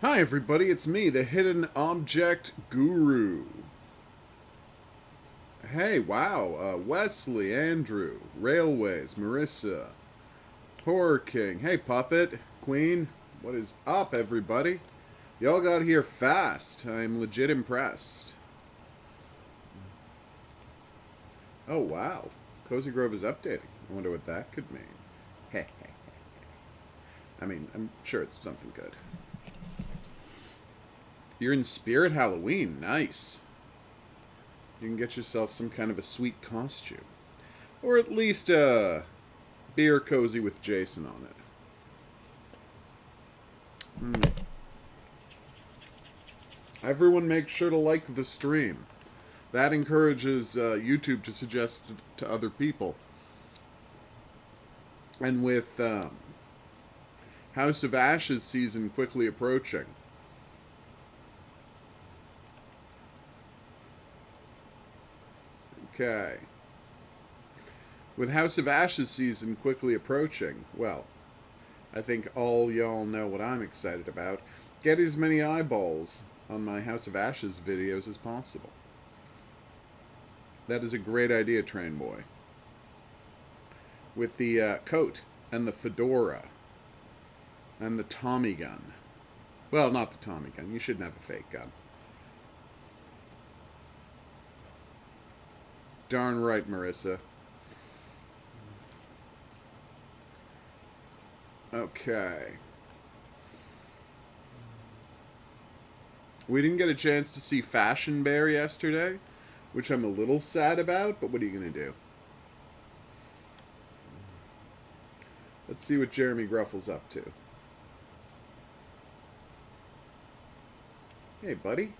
Hi everybody, it's me, the Hidden Object Guru. Hey, wow, Wesley, Andrew, Railways, Marissa, Horror King, hey Puppet, Queen, what is up everybody? Y'all got here fast, I'm legit impressed. Oh wow, Cozy Grove is updating, I wonder what that could mean. Heh heh. I mean, I'm sure it's something good. You're in Spirit Halloween. Nice. You can get yourself some kind of a sweet costume. Or at least a beer cozy with Jason on it. Everyone make sure to like the stream. That encourages YouTube to suggest to other people. And with House of Ashes season quickly approaching, okay. With House of Ashes season quickly approaching, well, I think all y'all know what I'm excited about. Get as many eyeballs on my House of Ashes videos as possible. That is a great idea, Train Boy. With the coat and the fedora and the Tommy gun. Well, not the Tommy gun. You shouldn't have a fake gun. Darn right, Marissa. Okay. We didn't get a chance to see Fashion Bear yesterday, which I'm a little sad about, but what are you going to do? Let's see what Jeremy Gruffle's up to. Hey, buddy.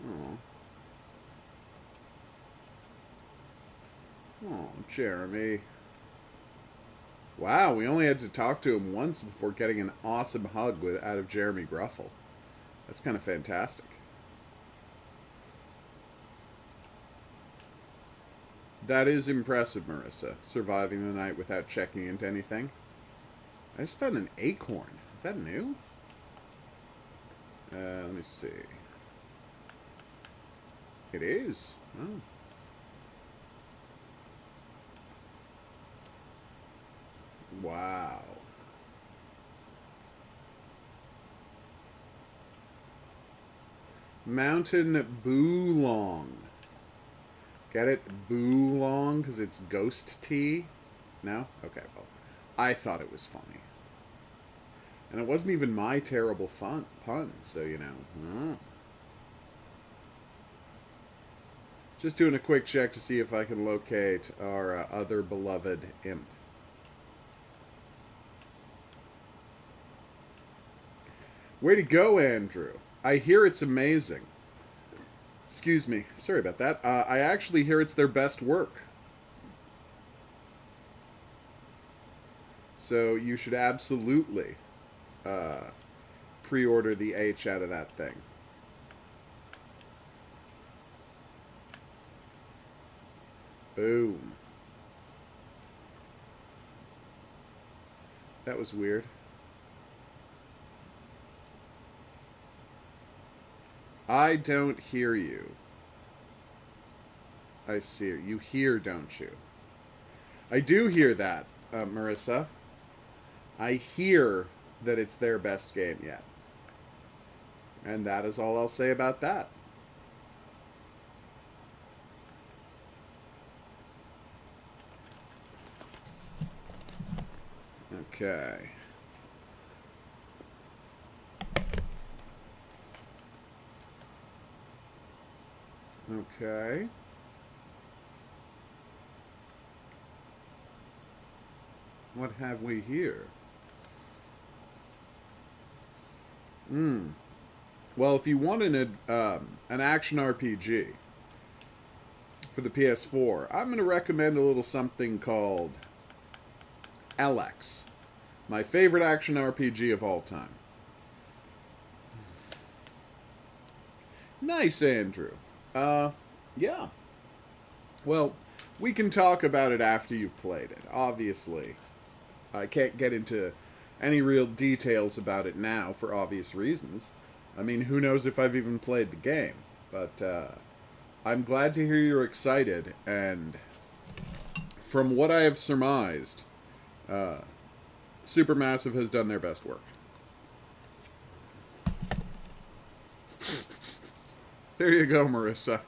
Oh. Oh, Jeremy. Wow, we only had to talk to him once before getting an awesome hug out of Jeremy Gruffle. That's kind of fantastic. That is impressive, Marissa, surviving the night without checking into anything. I just found an acorn. Is that new? Let me see. It is. Oh. Wow. Mountain Boolong. Get it? Boolong? Because it's ghost tea? No? Okay, well, I thought it was funny. And it wasn't even my terrible pun, so, you know. Just doing a quick check to see if I can locate our other beloved imp. Way to go, Andrew. I hear it's amazing. Excuse me. Sorry about that. I actually hear it's their best work. So you should absolutely pre-order the H out of that thing. Boom. That was weird. I don't hear you. I see. You hear, don't you? I do hear that, Marissa. I hear that it's their best game yet. And that is all I'll say about that. Okay. Okay. What have we here? Well, if you want an action RPG for the PS4, I'm going to recommend a little something called LX. My favorite action RPG of all time. Nice, Andrew. Yeah. Well, we can talk about it after you've played it. Obviously, I can't get into any real details about it now for obvious reasons. I mean, who knows if I've even played the game. But I'm glad to hear you're excited, and from what I have surmised, Supermassive has done their best work. There you go, Marissa.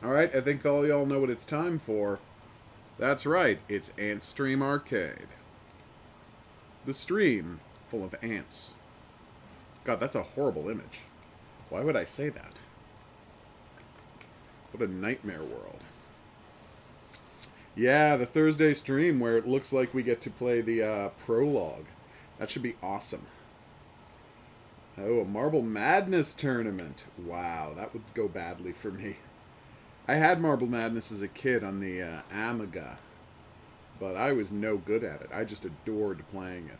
Alright, I think all y'all know what it's time for. That's right, it's Antstream Arcade. The stream full of ants. God, that's a horrible image. Why would I say that? What a nightmare world. Yeah, the Thursday stream where it looks like we get to play the prologue. That should be awesome. Oh, a Marble Madness tournament. Wow, that would go badly for me. I had Marble Madness as a kid on the Amiga, but I was no good at it. I just adored playing it.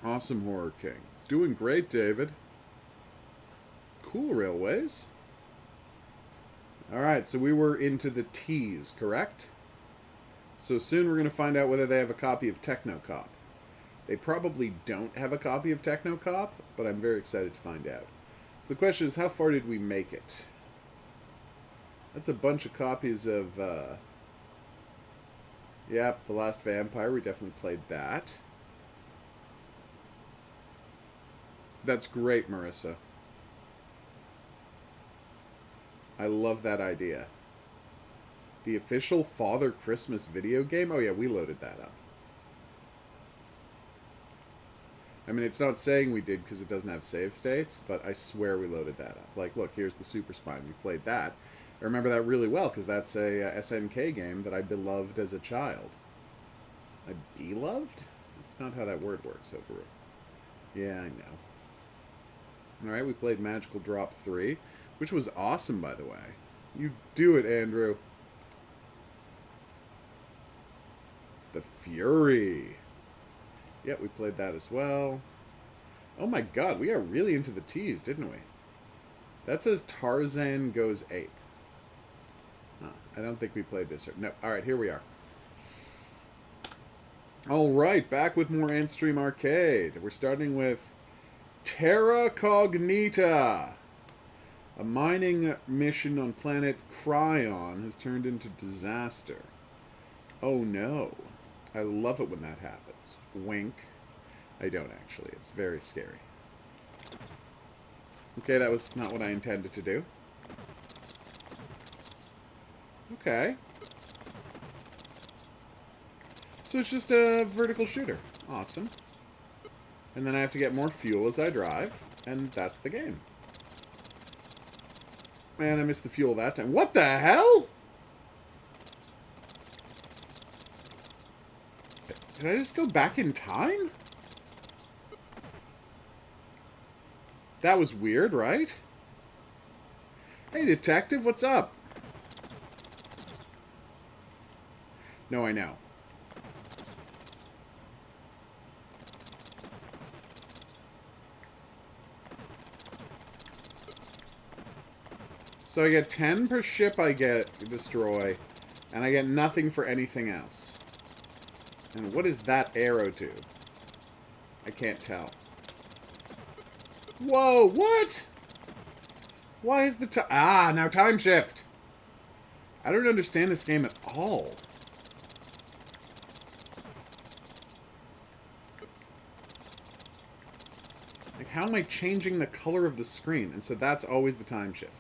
Awesome, Horror King. Doing great, David. Cool, Railways. Alright, so we were into the T's, correct? So soon we're going to find out whether they have a copy of Technocop. They probably don't have a copy of Technocop, but I'm very excited to find out. So the question is, how far did we make it? That's a bunch of copies of, yep, The Last Vampire. We definitely played that. That's great, Marissa. I love that idea. The official Father Christmas video game? Oh yeah, we loaded that up. I mean, it's not saying we did because it doesn't have save states, but I swear we loaded that up. Like, look, here's the Super Spine. We played that. I remember that really well because that's a SNK game that I beloved as a child. I beloved? That's not how that word works, HOGuru. Yeah, I know. Alright, we played Magical Drop 3, which was awesome, by the way. You do it, Andrew. The Fury. Yeah, we played that as well. Oh my god, we got really into the T's, didn't we? That says Tarzan Goes Ape. Huh, I don't think we played this. No, alright, here we are. Alright, back with more Antstream Arcade. We're starting with Terra Cognita. A mining mission on planet Cryon has turned into disaster. Oh no. I love it when that happens. Wink. I don't actually. It's very scary. Okay, that was not what I intended to do. Okay. So it's just a vertical shooter. Awesome. And then I have to get more fuel as I drive, and that's the game. Man, I missed the fuel that time. What the hell? Did I just go back in time? That was weird, right? Hey, detective, what's up? No, I know. So I get 10 per ship I destroy, and I get nothing for anything else. And what is that arrow to? I can't tell. Whoa, what? Why is the time... Ah, now time shift. I don't understand this game at all. Like, how am I changing the color of the screen? And so that's always the time shift.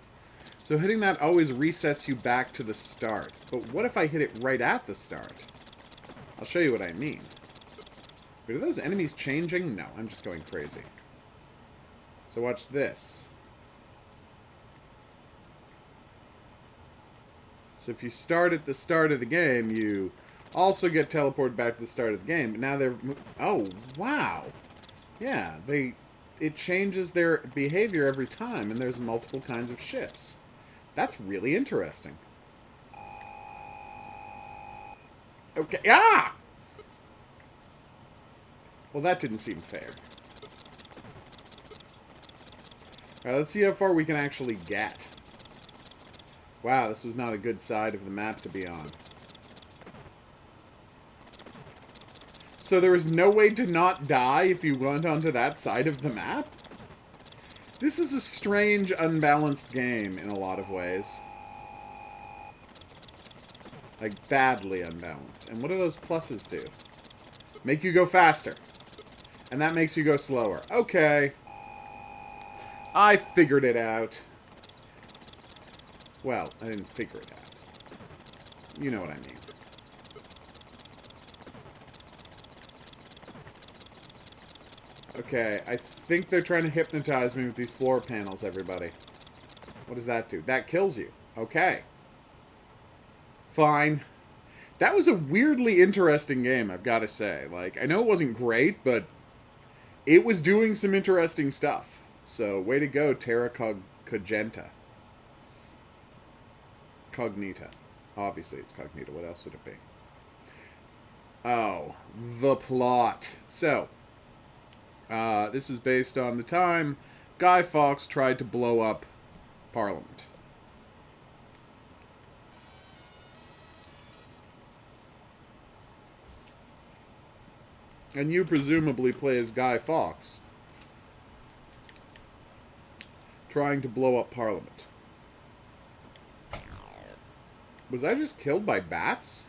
So hitting that always resets you back to the start. But what if I hit it right at the start? I'll show you what I mean. But are those enemies changing? No, I'm just going crazy. So watch this. So if you start at the start of the game, you also get teleported back to the start of the game. But now they're... Oh, wow. Yeah, it changes their behavior every time, and there's multiple kinds of ships. That's really interesting. Okay. Ah! Well, that didn't seem fair. Alright, let's see how far we can actually get. Wow, this was not a good side of the map to be on. So there was no way to not die if you went onto that side of the map? This is a strange, unbalanced game in a lot of ways. Like, badly unbalanced. And what do those pluses do? Make you go faster. And that makes you go slower. Okay. I figured it out. Well, I didn't figure it out. You know what I mean. Okay, I think they're trying to hypnotize me with these floor panels, everybody. What does that do? That kills you. Okay. Fine. That was a weirdly interesting game, I've got to say. Like, I know it wasn't great, but it was doing some interesting stuff. So, way to go, Terra Cogenta. Cognita. Obviously, it's Cognita. What else would it be? Oh, the plot. So, this is based on the time Guy Fawkes tried to blow up Parliament. And you presumably play as Guy Fawkes trying to blow up Parliament. Was I just killed by bats?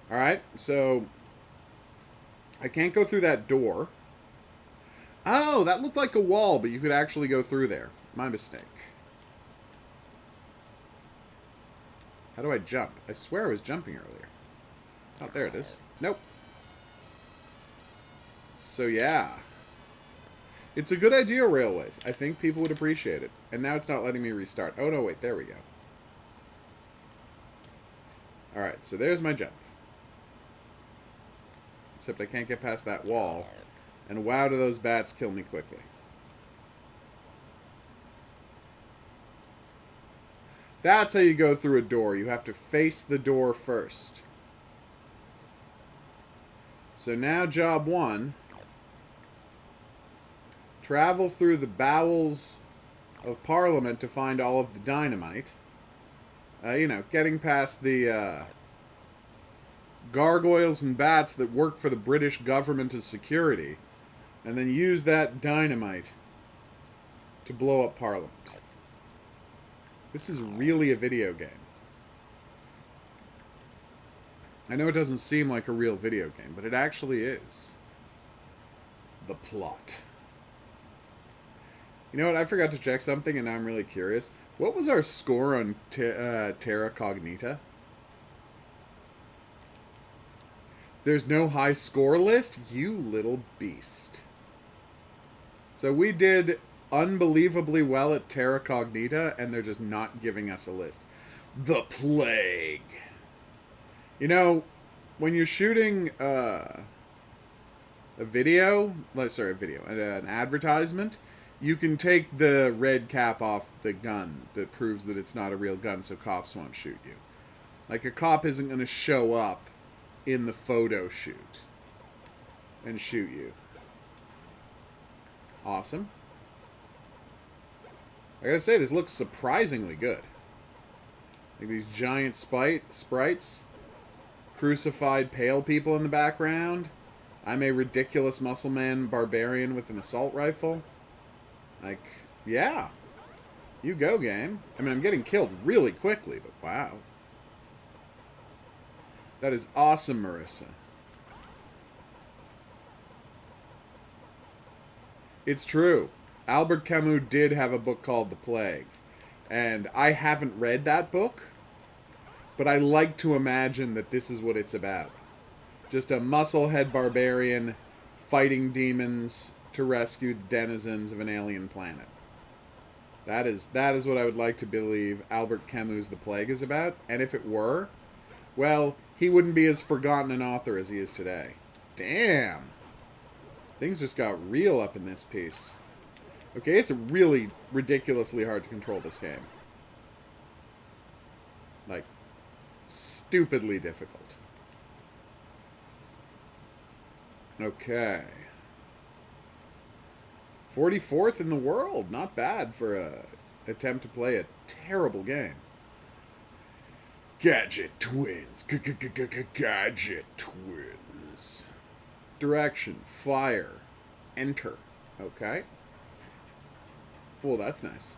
Alright, so I can't go through that door. Oh, that looked like a wall, but you could actually go through there. My mistake. How do I jump? I swear I was jumping earlier. Oh, there it is. Nope. So, yeah. It's a good idea, Railways. I think people would appreciate it. And now it's not letting me restart. Oh, no, wait. There we go. Alright, so there's my jump. Except I can't get past that wall. And wow, do those bats kill me quickly. That's how you go through a door. You have to face the door first. So now job one. Travel through the bowels of Parliament to find all of the dynamite. You know, getting past the gargoyles and bats that work for the British government as security. And then use that dynamite to blow up Parliament. This is really a video game. I know it doesn't seem like a real video game, but it actually is. The plot. You know what? I forgot to check something, and now I'm really curious. What was our score on Terra Cognita? There's no high score list? You little beast. So we did unbelievably well at Terra Cognita, and they're just not giving us a list. The Plague. You know, when you're shooting an advertisement, you can take the red cap off the gun that proves that it's not a real gun so cops won't shoot you. Like, a cop isn't going to show up in the photo shoot and shoot you. Awesome. I gotta say, this looks surprisingly good. Like these giant sprites. Crucified pale people in the background. I'm a ridiculous muscle man barbarian with an assault rifle. Like, yeah. You go, game. I mean, I'm getting killed really quickly, but wow. That is awesome, Marissa. It's true. Albert Camus did have a book called The Plague. And I haven't read that book, but I like to imagine that this is what it's about. Just a musclehead barbarian fighting demons to rescue the denizens of an alien planet. That is what I would like to believe Albert Camus' The Plague is about. And if it were, well, he wouldn't be as forgotten an author as he is today. Damn. Things just got real up in this piece. Okay, it's really ridiculously hard to control this game. Like, stupidly difficult. Okay. 44th in the world. Not bad for a attempt to play a terrible game. Gadget twins. Gadget twins. Direction. Fire. Enter. Okay. Well, that's nice.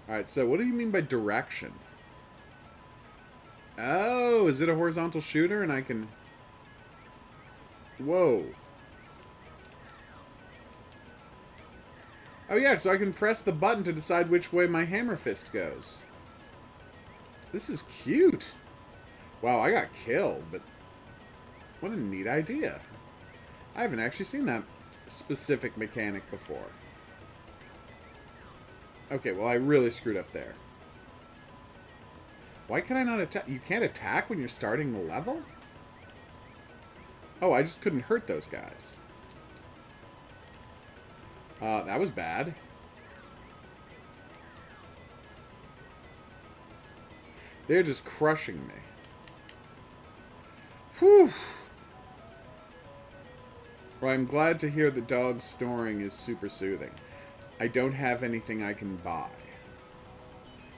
Alright, so what do you mean by direction? Oh, is it a horizontal shooter and I can... Whoa. Oh yeah, so I can press the button to decide which way my hammer fist goes. This is cute. Wow, I got killed, but what a neat idea. I haven't actually seen that specific mechanic before. Okay, well I really screwed up there. Why can I not attack? You can't attack when you're starting the level? Oh, I just couldn't hurt those guys. That was bad. They're just crushing me. Whew. Well, I'm glad to hear the dog's snoring is super soothing. I don't have anything I can buy.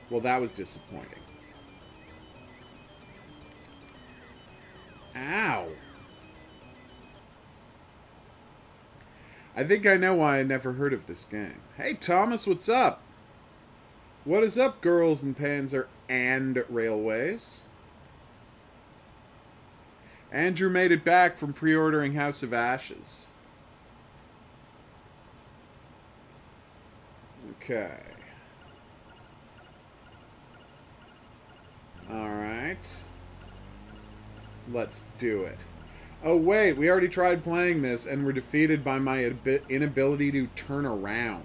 Well, that was disappointing. Ow. I think I know why I never heard of this game. Hey, Thomas, what's up? What is up, girls and Panzer and Railways? Andrew made it back from pre-ordering House of Ashes. Okay. Alright. Let's do it. Oh wait, we already tried playing this and were defeated by my inability to turn around.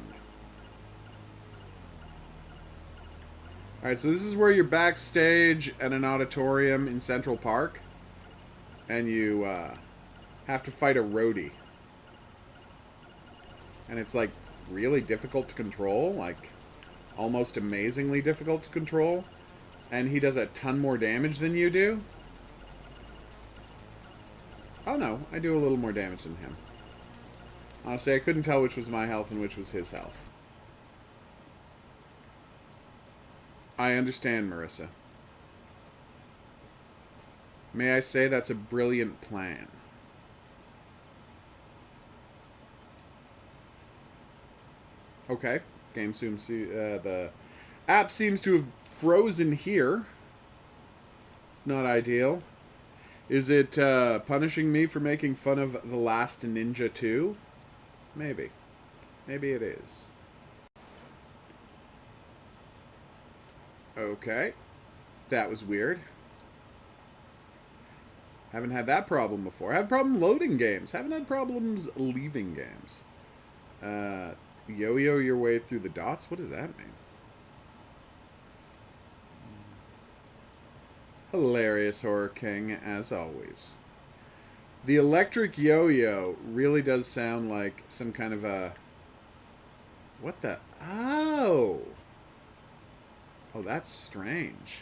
Alright, so this is where you're backstage at an auditorium in Central Park. And you have to fight a roadie. And it's like really difficult to control. Like almost amazingly difficult to control. And he does a ton more damage than you do. Oh no, I do a little more damage than him. Honestly, I couldn't tell which was my health and which was his health. I understand, Marissa. May I say that's a brilliant plan. Okay. Game soon. The app seems to have frozen here. It's not ideal. Is it punishing me for making fun of The Last Ninja 2? Maybe. Maybe it is. Okay. That was weird. Haven't had that problem before. I had a problem loading games. Haven't had problems leaving games. Yo-yo your way through the dots? What does that mean? Hilarious, Horror King, as always. The electric yo-yo really does sound like some kind of a... What the... Oh! Oh, that's strange.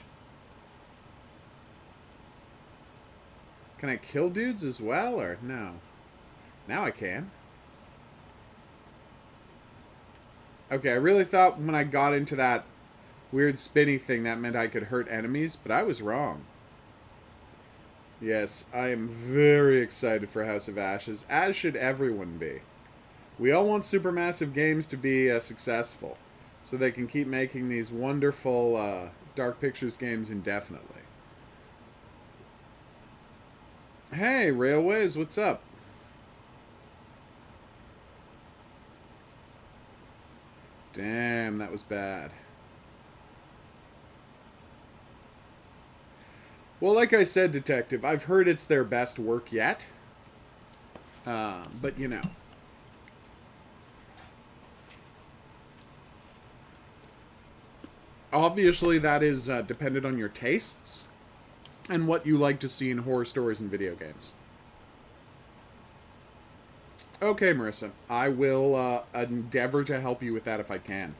Can I kill dudes as well, or no? Now I can. Okay, I really thought when I got into that weird spinny thing that meant I could hurt enemies, but I was wrong. Yes, I am very excited for House of Ashes, as should everyone be. We all want supermassive games to be successful, so they can keep making these wonderful Dark Pictures games indefinitely. Hey, Railways, what's up? Damn, that was bad. Well, like I said, Detective, I've heard it's their best work yet. But, you know. Obviously, that is dependent on your tastes and what you like to see in horror stories and video games. Okay, Marissa. I will endeavor to help you with that if I can.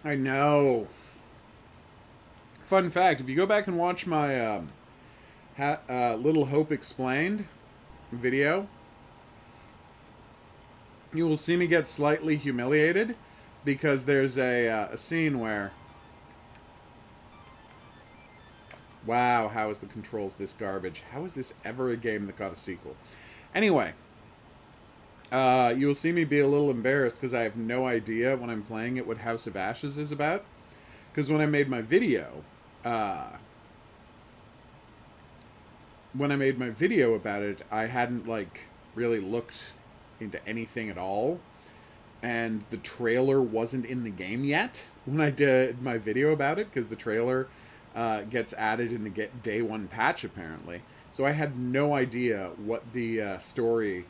I know. Fun fact, if you go back and watch my Little Hope Explained video, you will see me get slightly humiliated because there's a scene where Wow, how is the controls this garbage? How is this ever a game that got a sequel? Anyway, you'll see me be a little embarrassed because I have no idea when I'm playing it what House of Ashes is about. Because when I made my video, about it, I hadn't like really looked into anything at all, and the trailer wasn't in the game yet when I did my video about it, because the trailer gets added in the day one patch apparently. So I had no idea what the story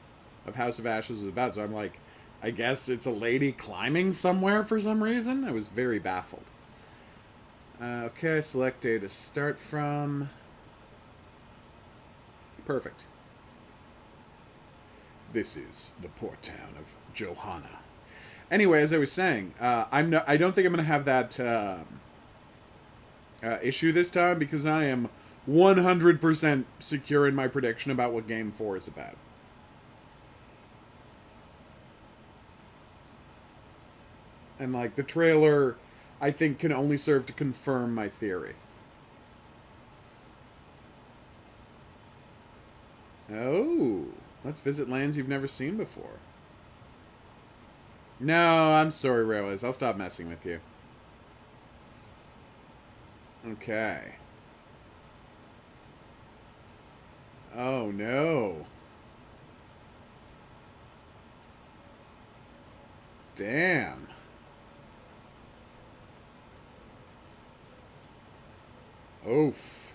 of House of Ashes was about. So I'm like, I guess it's a lady climbing somewhere for some reason. I was very baffled. Okay, select day to start from. Perfect. This is the port town of Johanna. Anyway, as I was saying, I don't think I'm going to have that issue this time, because I am 100% secure in my prediction about what Game 4 is about. And, like, the trailer, I think, can only serve to confirm my theory. Oh, let's visit lands you've never seen before. No, I'm sorry, Railways. I'll stop messing with you. Okay. Oh, no. Damn. Oof.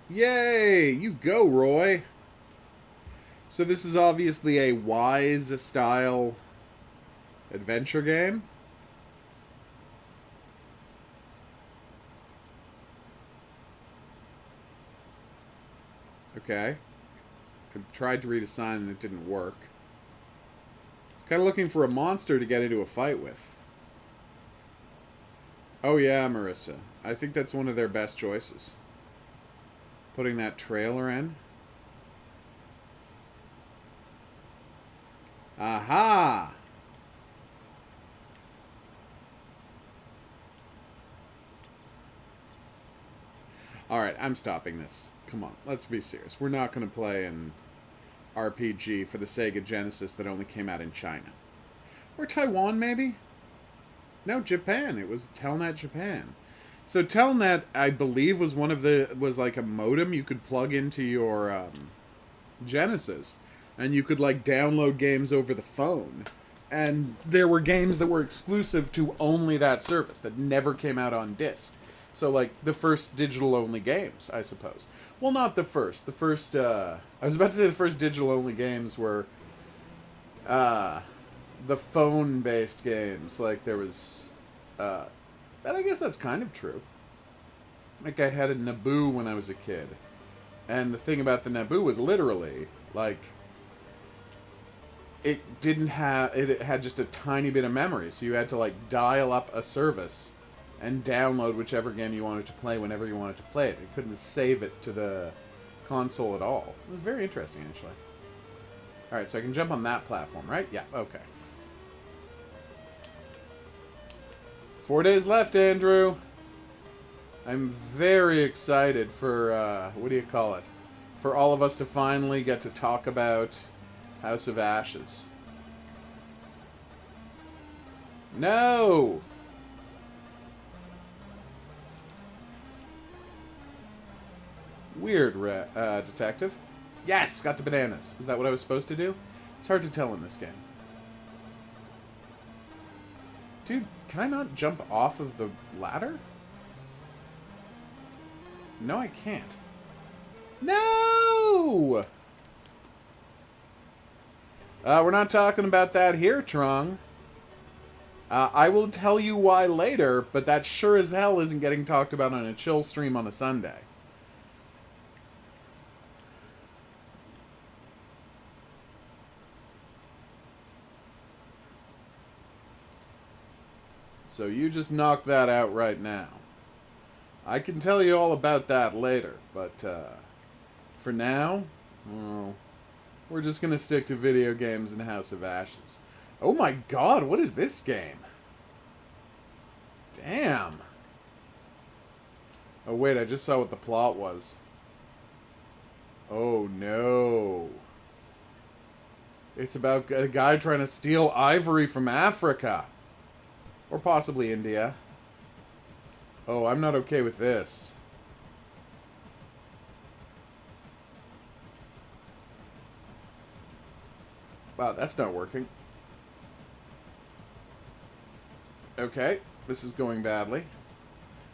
Yay! You go, Roy! So this is obviously a Wise-style adventure game. Okay. I tried to read a sign and it didn't work. Kind of looking for a monster to get into a fight with. Oh yeah, Marissa. I think that's one of their best choices. Putting that trailer in. Aha! Alright, I'm stopping this. Come on, let's be serious. We're not going to play an RPG for the Sega Genesis that only came out in China. Or Taiwan, maybe? No, Japan. It was Telnet Japan. So Telnet, I believe, was was like a modem you could plug into your Genesis, and you could like download games over the phone. And there were games that were exclusive to only that service that never came out on disc. So like the first digital only games, I suppose. Well, not the first. The first I was about to say the first digital only games were the phone based games. Like there was and I guess that's kind of true. Like I had a Naboo when I was a kid. And the thing about the Naboo was literally, like, it had just a tiny bit of memory. So you had to, like, dial up a service and download whichever game you wanted to play whenever you wanted to play it. It couldn't save it to the console at all. It was very interesting, actually. Alright, so I can jump on that platform, right? Yeah, okay. 4 days left, Andrew. I'm very excited for, what do you call it? For all of us to finally get to talk about House of Ashes. No! Weird, detective. Yes! Got the bananas. Is that what I was supposed to do? It's hard to tell in this game. Dude, can I not jump off of the ladder? No, I can't. No! We're not talking about that here, Trong. I will tell you why later, but that sure as hell isn't getting talked about on a chill stream on a Sunday. So you just knock that out right now. I can tell you all about that later, but for now, well, We're just gonna stick to video games and House of Ashes. Oh my god, what is this game? Damn. Oh wait, I just saw what the plot was. Oh no. It's about a guy trying to steal ivory from Africa. Or possibly India. Oh, I'm not okay with this. Wow, that's not working. Okay, this is going badly.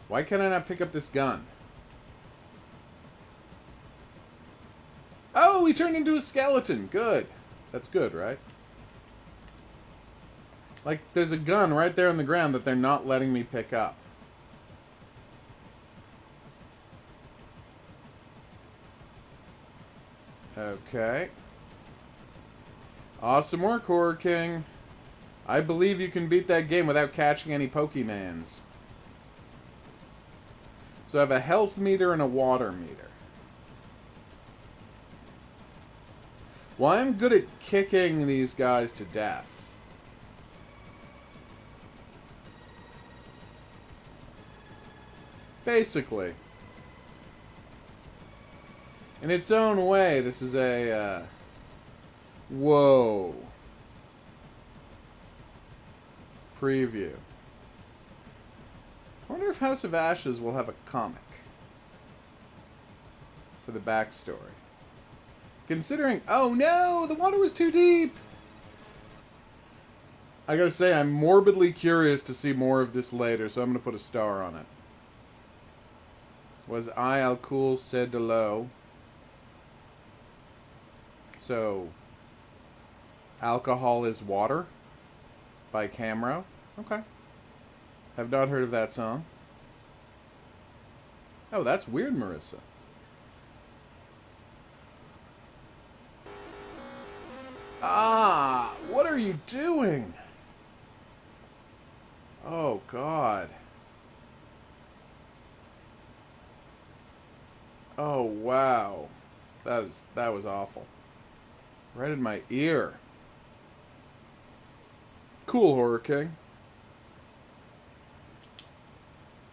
Why can't I not pick up this gun? Oh, he turned into a skeleton. Good. That's good, right? Like, there's a gun right there on the ground that they're not letting me pick up. Okay. Awesome work, Horror King. I believe you can beat that game without catching any Pokemans. So I have a health meter and a water meter. Well, I'm good at kicking these guys to death. Basically. In its own way, this is a, whoa. Preview. I wonder if House of Ashes will have a comic for the backstory. Considering... Oh no! The water was too deep! I gotta say, I'm morbidly curious to see more of this later, so I'm gonna put a star on it. Was I al cool said to low? So... Alcohol is Water? By Camro? Okay. Have not heard of that song. Oh, that's weird, Marissa. Ah! What are you doing? Oh, God. Oh, wow. That was awful. Right in my ear. Cool, Horror King.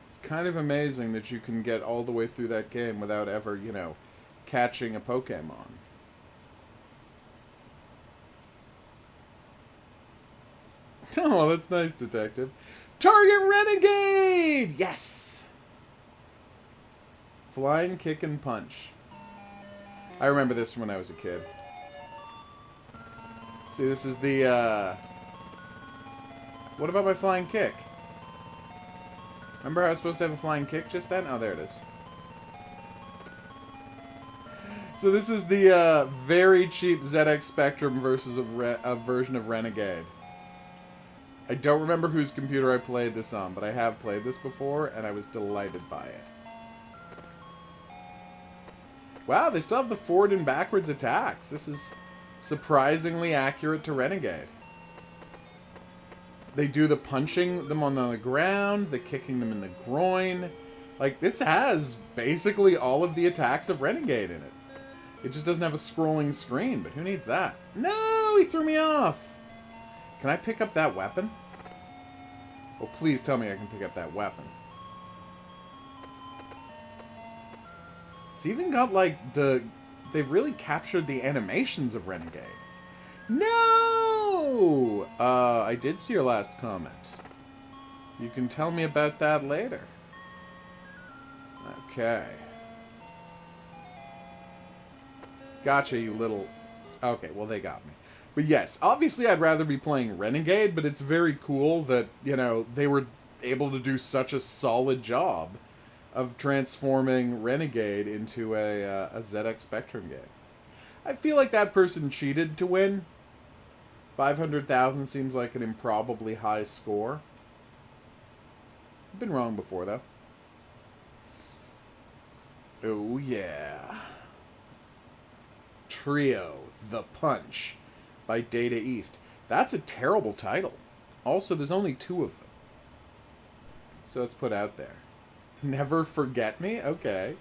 It's kind of amazing that you can get all the way through that game without ever, you know, catching a Pokemon. Oh, that's nice, Detective. Target Renegade! Yes! Flying Kick and Punch. I remember this from when I was a kid. See, this is the, What about my flying kick? Remember how I was supposed to have a flying kick just then? Oh, there it is. So this is the, very cheap ZX Spectrum versus a version of Renegade. I don't remember whose computer I played this on, but I have played this before, and I was delighted by it. Wow, they still have the forward and backwards attacks. This is surprisingly accurate to Renegade. They do the punching them on the ground, the kicking them in the groin. Like, this has basically all of the attacks of Renegade in it. It just doesn't have a scrolling screen, but who needs that? No, he threw me off! Can I pick up that weapon? Oh, please tell me I can pick up that weapon. It's even got, like, they've really captured the animations of Renegade. No! I did see your last comment. You can tell me about that later. Okay. Gotcha, you little... Okay, well, they got me. But yes, obviously I'd rather be playing Renegade, but it's very cool that, you know, they were able to do such a solid job of transforming Renegade into a ZX Spectrum game. I feel like that person cheated to win. 500,000 seems like an improbably high score. I've been wrong before, though. Oh, yeah. Trio, The Punch, by Data East. That's a terrible title. Also, there's only 2 of them. So it's put out there. Never Forget Me? Okay.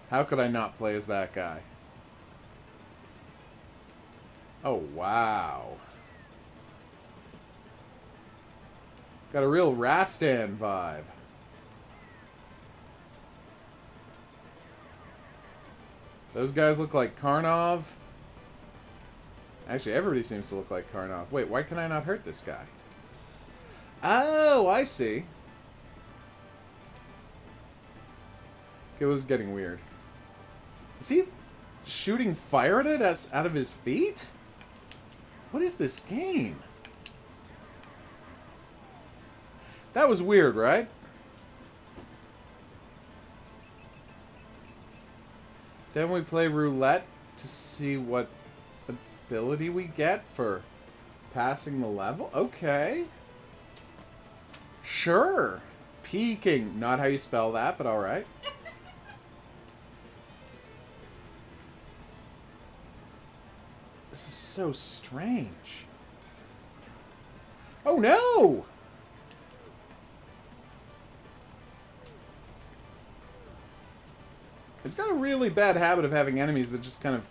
How could I not play as that guy? Oh, wow. Got a real Rastan vibe. Those guys look like Karnov. Actually, everybody seems to look like Karnov. Wait, why can I not hurt this guy? Oh, I see. It was getting weird. Is he shooting fire at us out of his feet? What is this game? That was weird, right? Then we play roulette to see what ability we get for passing the level. Okay. Sure. Peeking. Not how you spell that, but alright. This is so strange. Oh no! It's got a really bad habit of having enemies that just kind of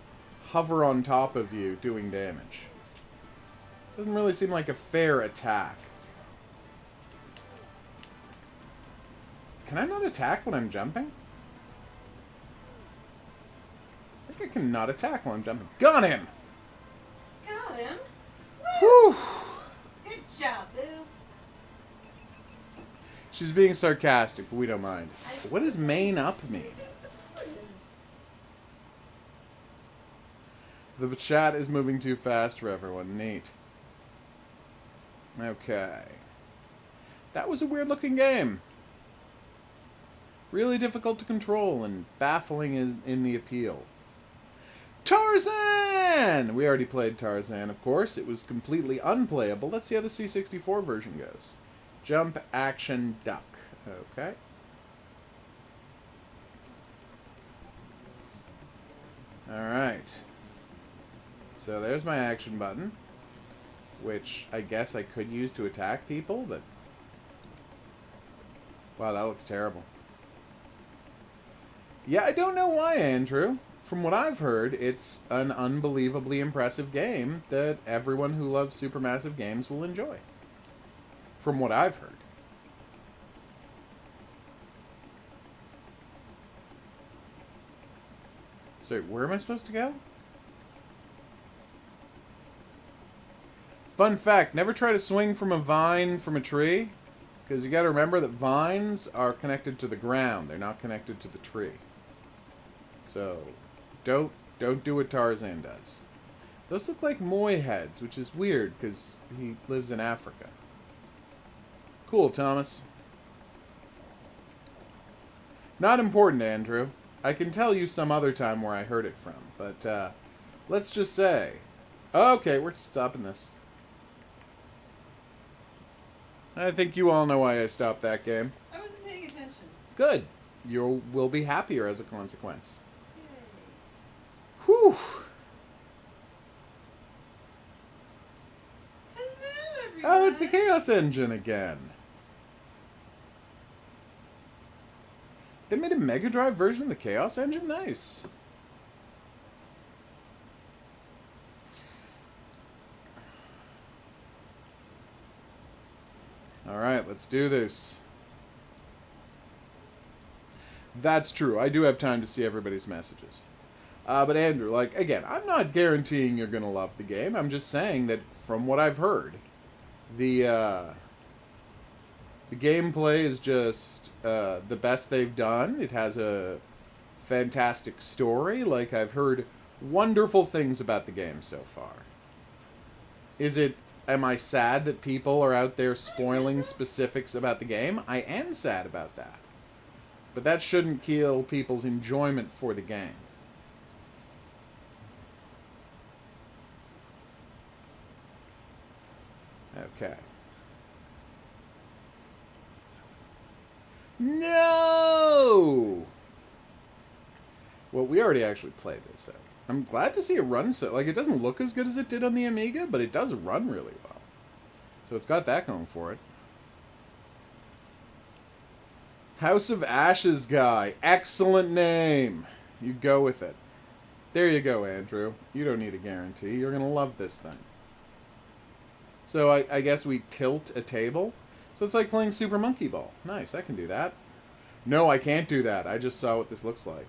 hover on top of you doing damage. Doesn't really seem like a fair attack. Can I not attack when I'm jumping? I think I can not attack while I'm jumping. Got him! Got him. Woo! Whew! Good job, Boo. She's being sarcastic, but we don't mind. What does main up mean? The chat is moving too fast for everyone. Neat. Okay. That was a weird looking game. Really difficult to control and baffling in the appeal. Tarzan! We already played Tarzan, of course. It was completely unplayable. Let's see how the C64 version goes. Jump, action, duck. Okay. Alright. So there's my action button, which I guess I could use to attack people, but... Wow, that looks terrible. Yeah, I don't know why, Andrew. From what I've heard, it's an unbelievably impressive game that everyone who loves supermassive games will enjoy. From what I've heard. So, where am I supposed to go? Fun fact, never try to swing from a vine from a tree, because you got to remember that vines are connected to the ground. They're not connected to the tree. So, don't do what Tarzan does. Those look like Moy heads, which is weird, because he lives in Africa. Cool, Thomas. Not important, Andrew. I can tell you some other time where I heard it from, but let's just say... Okay, we're stopping this. I think you all know why I stopped that game. I wasn't paying attention. Good. You will be happier as a consequence. Yay. Whew. Hello, everyone. Oh, it's the Chaos Engine again. They made a Mega Drive version of the Chaos Engine? Nice. Alright, let's do this. That's true. I do have time to see everybody's messages. But Andrew, like, again, I'm not guaranteeing you're going to love the game. I'm just saying that from what I've heard, the gameplay is just the best they've done. It has a fantastic story. Like, I've heard wonderful things about the game so far. Am I sad that people are out there spoiling specifics about the game? I am sad about that. But that shouldn't kill people's enjoyment for the game. Okay. No! Well, we already actually played this out. I'm glad to see it run so... Like, it doesn't look as good as it did on the Amiga, but it does run really well. So it's got that going for it. House of Ashes guy. Excellent name. You go with it. There you go, Andrew. You don't need a guarantee. You're going to love this thing. So I guess we tilt a table. So it's like playing Super Monkey Ball. Nice, I can do that. No, I can't do that. I just saw what this looks like.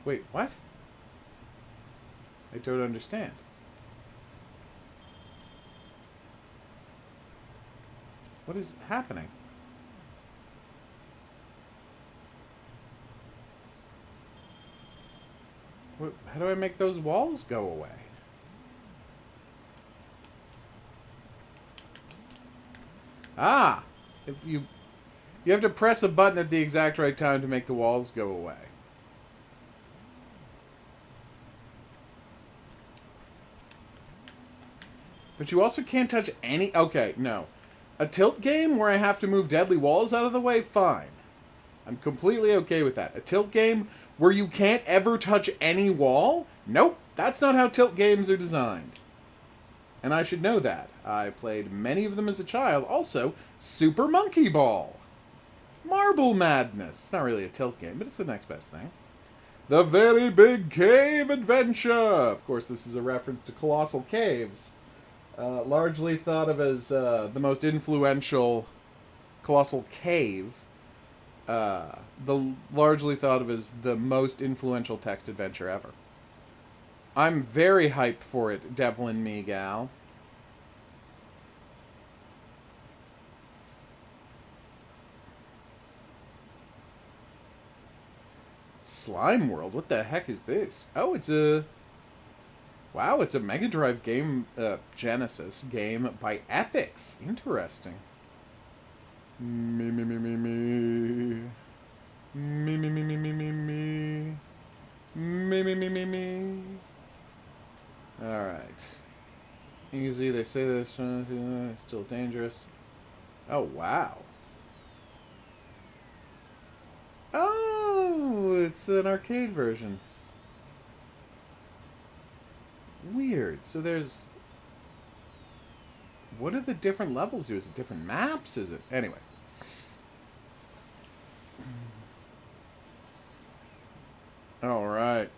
Wait, what? I don't understand. What is happening? What, how do I make those walls go away? Ah! If you have to press a button at the exact right time to make the walls go away. But you also can't touch any... Okay, no. A tilt game where I have to move deadly walls out of the way? Fine. I'm completely okay with that. A tilt game where you can't ever touch any wall? Nope. That's not how tilt games are designed. And I should know that. I played many of them as a child. Also, Super Monkey Ball. Marble Madness. It's not really a tilt game, but it's the next best thing. The Very Big Cave Adventure. Of course, this is a reference to Colossal Caves. Largely thought of as the most influential Colossal Cave. Largely thought of as the most influential text adventure ever. I'm very hyped for it, Devlin me gal. Slime World? What the heck is this? Oh, it's a... Wow, it's a Mega Drive game, Genesis game by Epix. Interesting. Me, me, me, me, me. Me, me, me, me, me, me, me. Me, me, me, me, me. Alright. Easy, they say this, still dangerous. Oh, wow. Oh, it's an arcade version. Weird. So there's... What are the different levels do? Is it different maps? Is it... Anyway. Alright.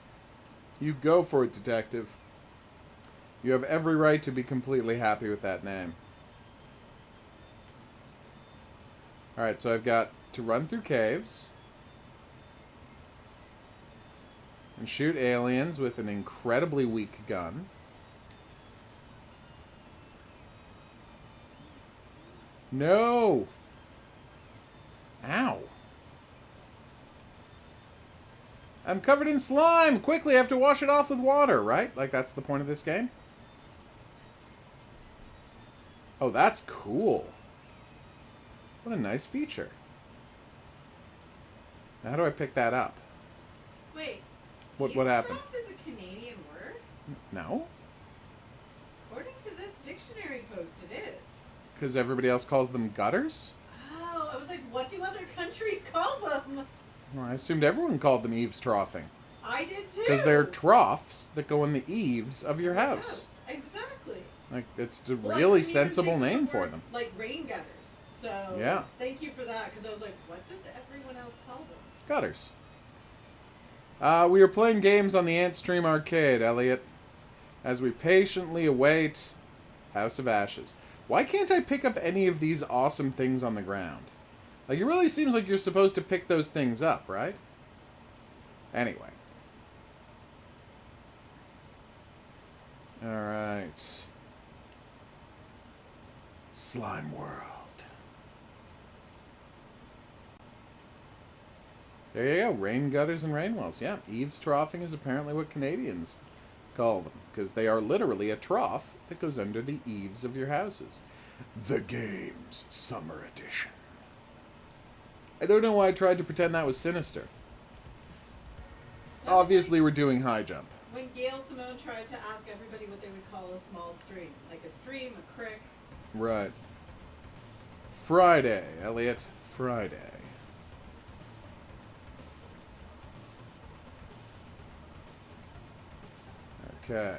You go for it, detective. You have every right to be completely happy with that name. Alright, so I've got to run through caves. And shoot aliens with an incredibly weak gun. No! Ow. I'm covered in slime! Quickly, I have to wash it off with water, right? Like, that's the point of this game? Oh, that's cool. What a nice feature. Now, how do I pick that up? Wait. What happened? Eavesdrop is a Canadian word? No? According to this dictionary post, it is. Because everybody else calls them gutters? Oh, I was like, what do other countries call them? Well, I assumed everyone called them eavesdroughing. I did too. Because they're troughs that go in the eaves of your house. Exactly. Like, it's a Well, I really couldn't even sensible think of the name for word, them. Like rain gutters. So, Yeah. Thank you for that, because I was like, what does everyone else call them? Gutters. We are playing games on the Antstream arcade, Elliot, as we patiently await House of Ashes. Why can't I pick up any of these awesome things on the ground? Like, it really seems like you're supposed to pick those things up, right? Anyway. Alright. Slime World. There you go. Rain gutters and rain wells. Yeah, eavesdroughing is apparently what Canadians call them, because they are literally a trough that goes under the eaves of your houses. The Games Summer Edition. I don't know why I tried to pretend that was sinister. That was Obviously, we're doing high jump. when Gail Simone tried to ask everybody what they would call a small stream. Like a stream, a creek. Right. Friday, Elliot. Friday. Okay.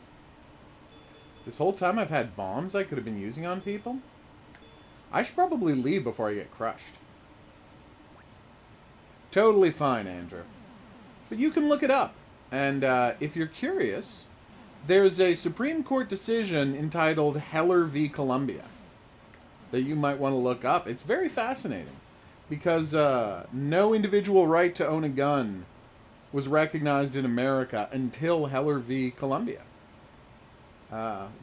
This whole time I've had bombs I could have been using on people? I should probably leave before I get crushed. Totally fine, Andrew. But you can look it up. And if you're curious, there's a Supreme Court decision entitled Heller v. Columbia that you might want to look up. It's very fascinating because no individual right to own a gun was recognized in America until Heller v. Columbia.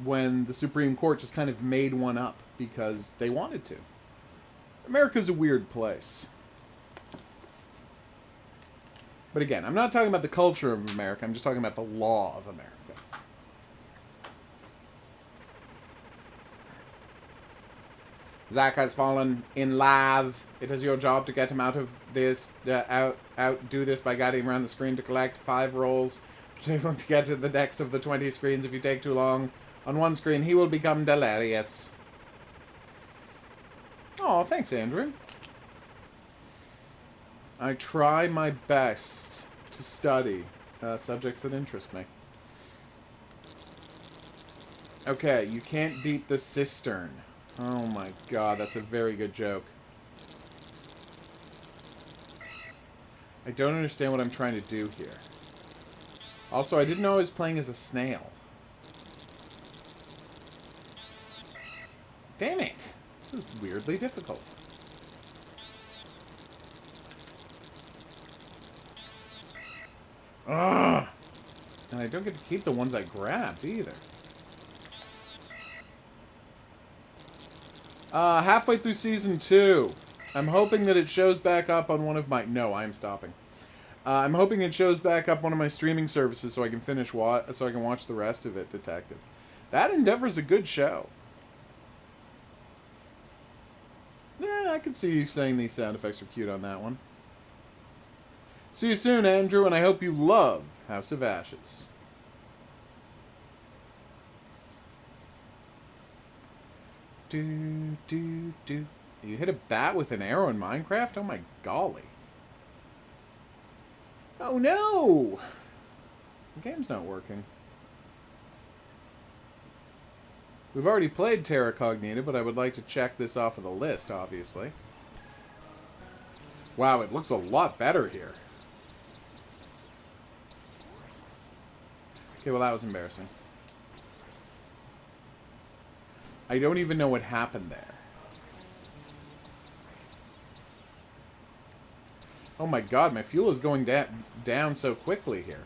When the Supreme Court just kind of made one up because they wanted to. America's a weird place. But again, I'm not talking about the culture of America, I'm just talking about the law of America. Zach has fallen in love. It is your job to get him out of this, do this by guiding him around the screen to collect 5 rolls. To get to the next of the 20 screens. If you take too long on one screen, he will become delirious. Oh, thanks, Andrew. I try my best to study subjects that interest me. Okay, you can't beat the cistern. Oh my god, that's a very good joke. I don't understand what I'm trying to do here. Also, I didn't know I was playing as a snail. Damn it! This is weirdly difficult. Ugh! And I don't get to keep the ones I grabbed, either. Halfway through Season 2. I'm hoping that it shows back up on one of my... No, I am stopping. I'm hoping it shows back up one of my streaming services so I can so I can watch the rest of it, Detective. That Endeavor's a good show. Yeah, I can see you saying these sound effects are cute on that one. See you soon, Andrew, and I hope you love House of Ashes. Do. You hit a bat with an arrow in Minecraft? Oh my golly. Oh no! The game's not working. We've already played Terra Cognita, but I would like to check this off of the list, obviously. Wow, it looks a lot better here. Okay, well that was embarrassing. I don't even know what happened there. Oh my god, my fuel is going down so quickly here.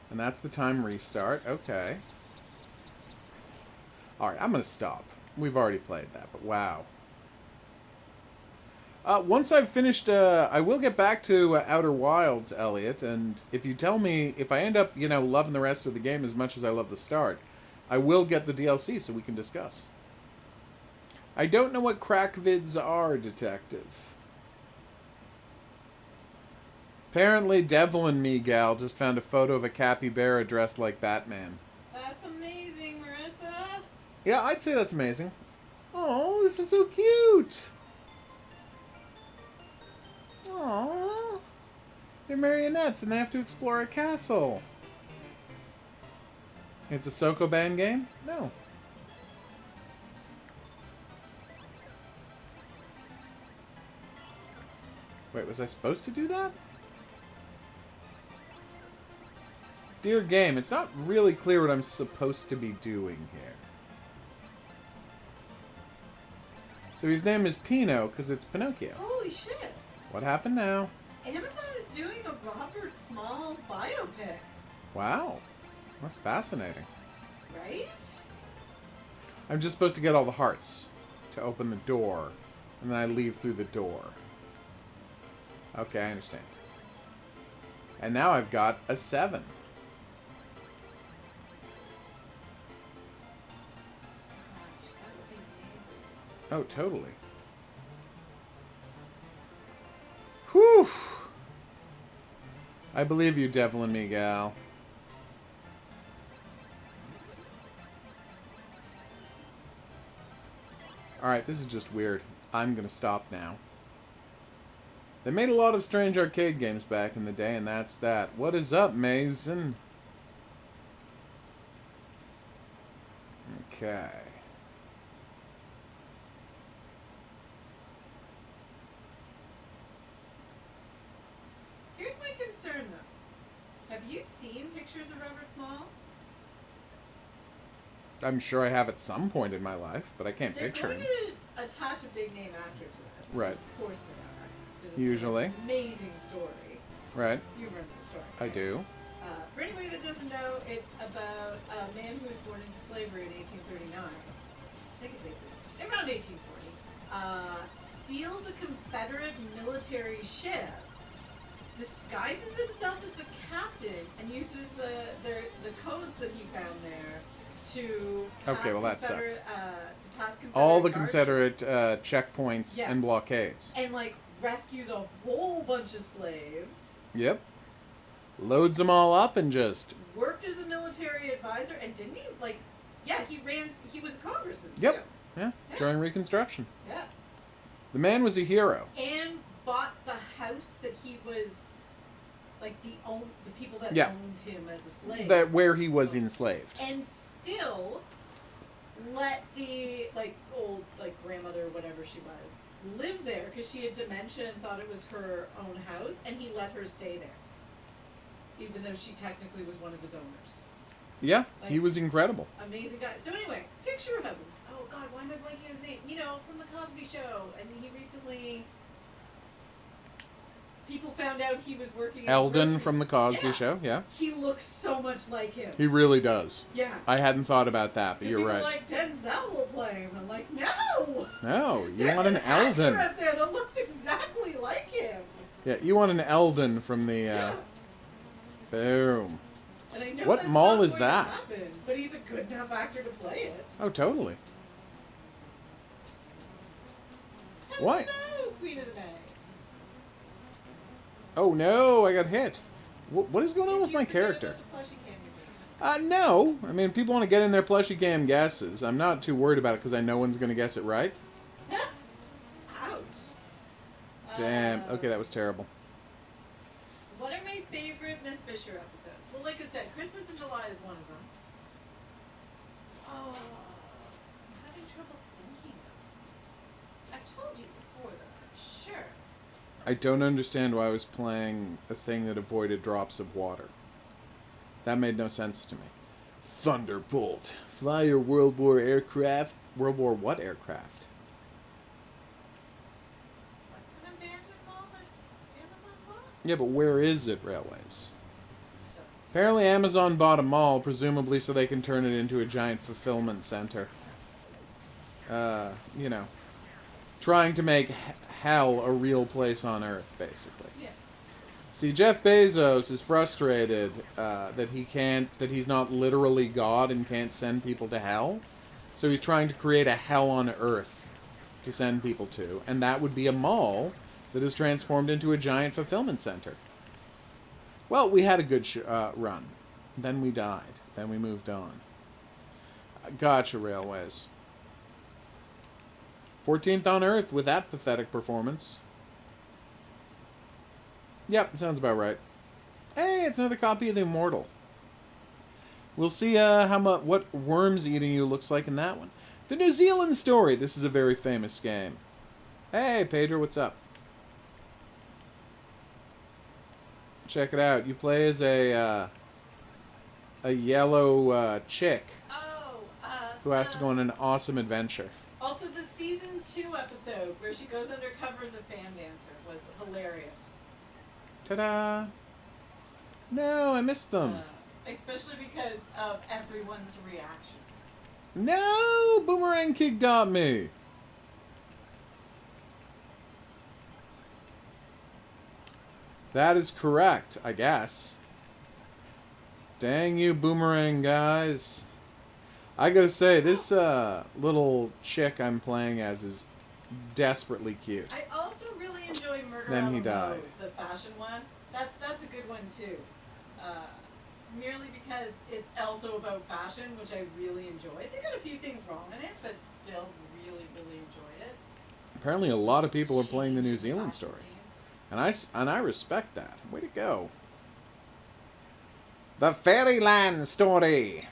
And that's the time restart. Okay. Alright, I'm going to stop. We've already played that, but wow. Once I've finished, I will get back to Outer Wilds, Elliot, and if you tell me, if I end up, you know, loving the rest of the game as much as I love the start, I will get the DLC so we can discuss. I don't know what crack vids are, Detective. Apparently, Devil and Me Gal just found a photo of a capybara dressed like Batman. That's amazing, Marissa. Yeah, I'd say that's amazing. Oh, this is so cute. Aww. They're marionettes and they have to explore a castle. It's a Sokoban game? No. Wait, was I supposed to do that? Dear game, it's not really clear what I'm supposed to be doing here. So his name is Pino because it's Pinocchio. Holy shit. What happened now? Amazon is doing a Robert Smalls biopic. Wow. That's fascinating. Right? I'm just supposed to get all the hearts to open the door. And then I leave through the door. Okay, I understand. And now I've got a 7. Gosh, that would be amazing. Oh, totally. Whew! I believe you, Devil and Me Gal. Alright, this is just weird. I'm gonna stop now. They made a lot of strange arcade games back in the day, and that's that. What is up, Mason? Okay. Here's my concern, though. Have you seen pictures of Robert Smalls? I'm sure I have at some point in my life, but I can't They're picture going him. to attach a big name actor to this. Right. Of course they are. 'Cause it's Usually. an amazing story. Right. You remember the story. I do. For anybody that doesn't know, it's about a man who was born into slavery in 1839. I think it's 1839. Around 1840. Steals a Confederate military ship, disguises himself as the captain, and uses the codes that he found there to pass Okay, well, that sucked. to pass Confederate All the guards. Confederate checkpoints Yeah. and blockades. And like rescues a whole bunch of slaves. Yep. Loads them all up and just... Worked as a military advisor, and didn't he he was a congressman too. Yep. Yeah. During Reconstruction. Yeah. The man was a hero. And bought the house that he was like the people that Yeah. owned him as a slave. Where he was enslaved. And still let the old grandmother or whatever she was live there because she had dementia and thought it was her own house, and he let her stay there. Even though she technically was one of his owners. Yeah, he was incredible. Amazing guy. So anyway, picture of him. Oh God, why am I blanking his name? From the Cosby Show, and he recently. People found out he was working. Eldon from the Cosby Show. Yeah. He looks so much like him. He really does. Yeah. I hadn't thought about that, but you're people right. Like Denzel will play him. I'm like, no. No, you There's want an Eldon. actor out there that looks exactly like him. Yeah, you want an Eldon from the. Yeah. Boom. And I know What that's mall not is going to that? happen, but he's a good enough actor to play it. Oh, totally. What? Hello, Queen of the Night. Oh no, I got hit. What is going on with my character? No. I mean, people want to get in their plushie cam guesses. I'm not too worried about it because I know one's going to guess it right. Ouch. Damn. Okay, that was terrible. What are my favorite Miss Fisher episodes? Well, like I said, Christmas in July is one of them. Oh, I'm having trouble thinking of. I've told you before, though, I'm sure. I don't understand why I was playing a thing that avoided drops of water. That made no sense to me. Thunderbolt. Fly your World War aircraft. World War what aircraft? What's an abandoned mall that Amazon bought? Yeah, but where is it, Railways? So, Apparently Amazon bought a mall, presumably so they can turn it into a giant fulfillment center. Trying to make hell a real place on Earth, basically. yeah. See, Jeff Bezos is frustrated that he's not literally God and can't send people to hell. So he's trying to create a hell on Earth to send people to, and that would be a mall that is transformed into a giant fulfillment center. Well, we had a good run. Then we died. Then we moved on. Gotcha, Railways. 14th on Earth with that pathetic performance. Yep, sounds about right. Hey, it's another copy of The Immortal. We'll see what worms eating you looks like in that one. The New Zealand Story. This is a very famous game. Hey, Pedro, what's up? Check it out. You play as a yellow chick who has to go on an awesome adventure. Also, the season 2 episode where she goes undercover as a fan dancer was hilarious. Ta-da! No, I missed them. Especially because of everyone's reactions. No! Boomerang Kid got me! That is correct, I guess. Dang you, Boomerang guys. I gotta say, this little chick I'm playing as is desperately cute. I also really enjoy Murder Then on he the died. Road, the fashion one. That's a good one too. Merely because it's also about fashion, which I really enjoyed. They got a few things wrong in it, but still really, really enjoyed it. Apparently a lot of people are playing the New Change in Zealand fashion story. scene. And I respect that. Way to go. The Fairyland Story.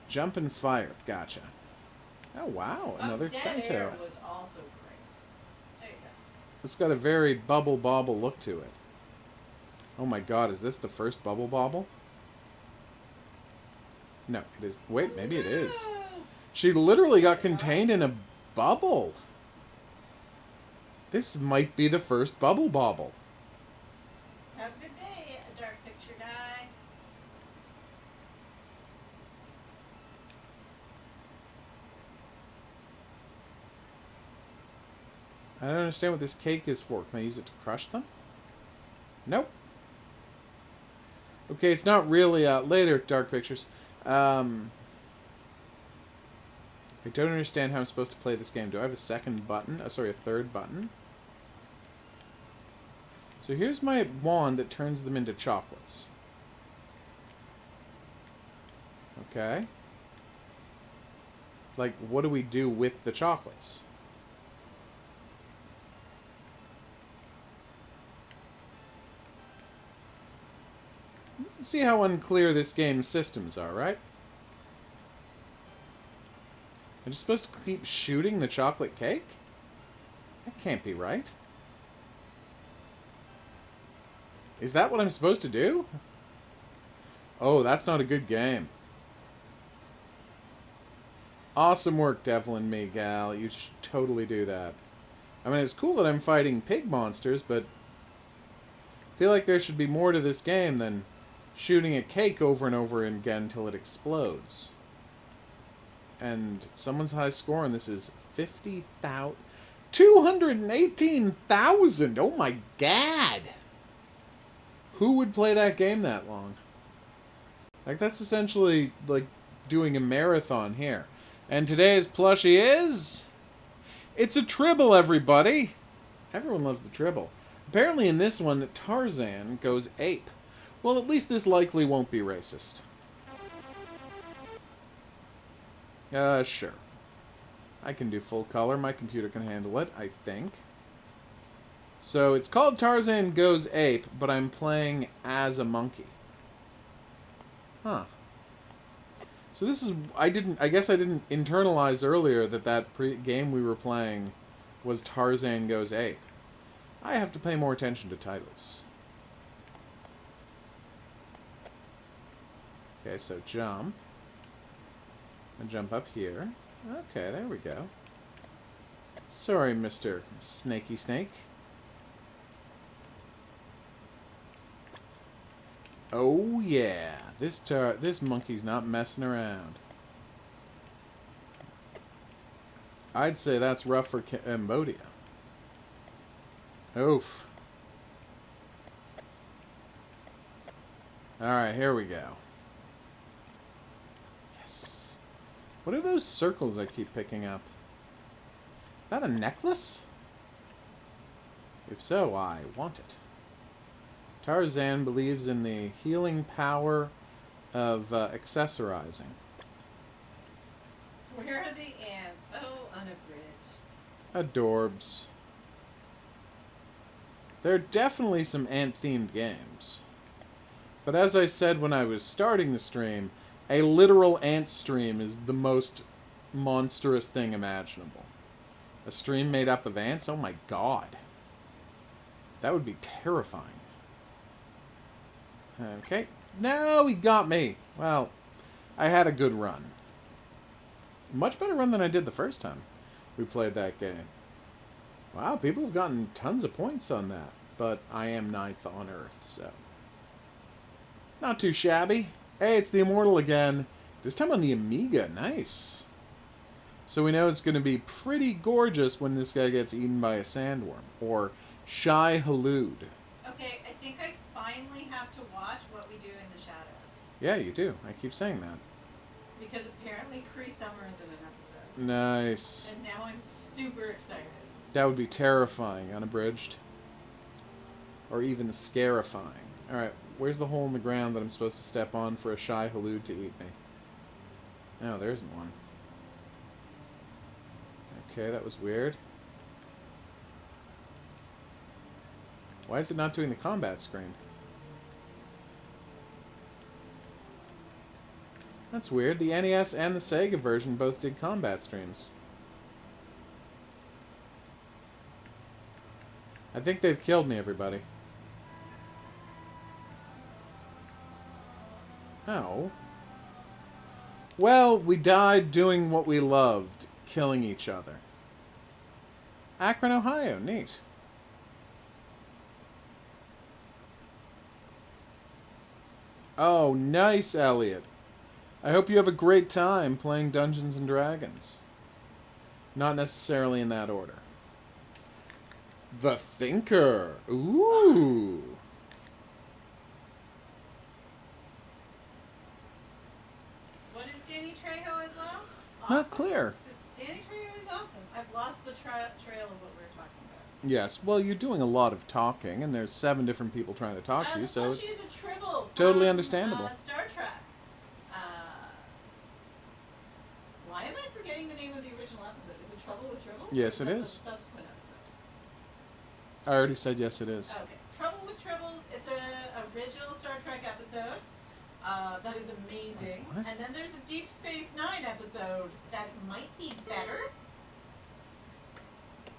Jump and fire. Gotcha. Oh, wow. Oh, Another Dead Tonto. Air was also great. There you go. It's got a very Bubble Bobble look to it. Oh my god, is this the first Bubble Bobble? No, it is. Wait, maybe it is. No! She literally got contained in a bubble. This might be the first Bubble Bobble. Have a good day, dark picture guy. I don't understand what this cake is for. Can I use it to crush them? Nope. Okay, it's not really later Dark Pictures. I don't understand how I'm supposed to play this game. Do I have a second button? Oh, sorry, a third button? So here's my wand that turns them into chocolates. Okay. Like, what do we do with the chocolates? See how unclear this game's systems are, right? I'm just supposed to keep shooting the chocolate cake? That can't be right. Is that what I'm supposed to do? Oh, that's not a good game. Awesome work, Devlin Me, gal. You should totally do that. I mean, it's cool that I'm fighting pig monsters, but I feel like there should be more to this game than shooting a cake over and over again until it explodes. And someone's high score on this is 50,000. 218,000! Oh my god! Who would play that game that long? Like, that's essentially like doing a marathon here. And today's plushie is... It's a Tribble, everybody! Everyone loves the Tribble. Apparently in this one, Tarzan Goes Ape. Well, at least this likely won't be racist. Sure. I can do full color. My computer can handle it, I think. So, it's called Tarzan Goes Ape, but I'm playing as a monkey. Huh. So this is... I guess I didn't internalize earlier that game we were playing was Tarzan Goes Ape. I have to pay more attention to titles. Okay, so jump. And jump up here. Okay, there we go. Sorry, Mr. Snakey Snake. Oh yeah, this monkey's not messing around. I'd say that's rough for Cambodia. Oof. Alright, here we go. Yes. What are those circles I keep picking up? Is that a necklace? If so, I want it. Tarzan believes in the healing power of accessorizing. Where are the ants? Oh, unabridged. Adorbs. There are definitely some ant-themed games. But as I said when I was starting the stream, a literal Antstream is the most monstrous thing imaginable. A stream made up of ants? Oh my god. That would be terrifying. Okay. No, he got me. Well, I had a good run. Much better run than I did the first time we played that game. Wow, people have gotten tons of points on that. But I am 9th on Earth, so... Not too shabby. Hey, it's the Immortal again. This time on the Amiga. Nice. So we know it's going to be pretty gorgeous when this guy gets eaten by a sandworm. Or Shy Halud. Okay, I think I finally have to watch What We Do in the Shadows. Yeah, you do. I keep saying that. Because apparently Cree Summer is in an episode. Nice. And now I'm super excited. That would be terrifying, unabridged. Or even scarifying. Alright, where's the hole in the ground that I'm supposed to step on for a Shy Halud to eat me? Oh, there isn't one. Okay, that was weird. Why is it not doing the combat screen? That's weird. The NES and the Sega version both did combat streams. I think they've killed me, everybody. How? Well, we died doing what we loved, killing each other. Akron, Ohio. Neat. Oh, nice, Elliot. I hope you have a great time playing Dungeons and Dragons. Not necessarily in that order. The Thinker. Ooh. What is Danny Trejo as well? Not clear. Danny Trejo is awesome. I've lost the trail of what we were talking about. Yes, well, you're doing a lot of talking, and there's 7 different people trying to talk to you, so Plus it's she's a Tribble from, totally understandable. Star Trek. Why am I forgetting the name of the original episode? Is it Trouble with Tribbles? Yes, it that is. the subsequent episode? I already said yes, it is. Okay. Trouble with Tribbles. It's an original Star Trek episode. That is amazing. What? And then there's a Deep Space Nine episode that might be better.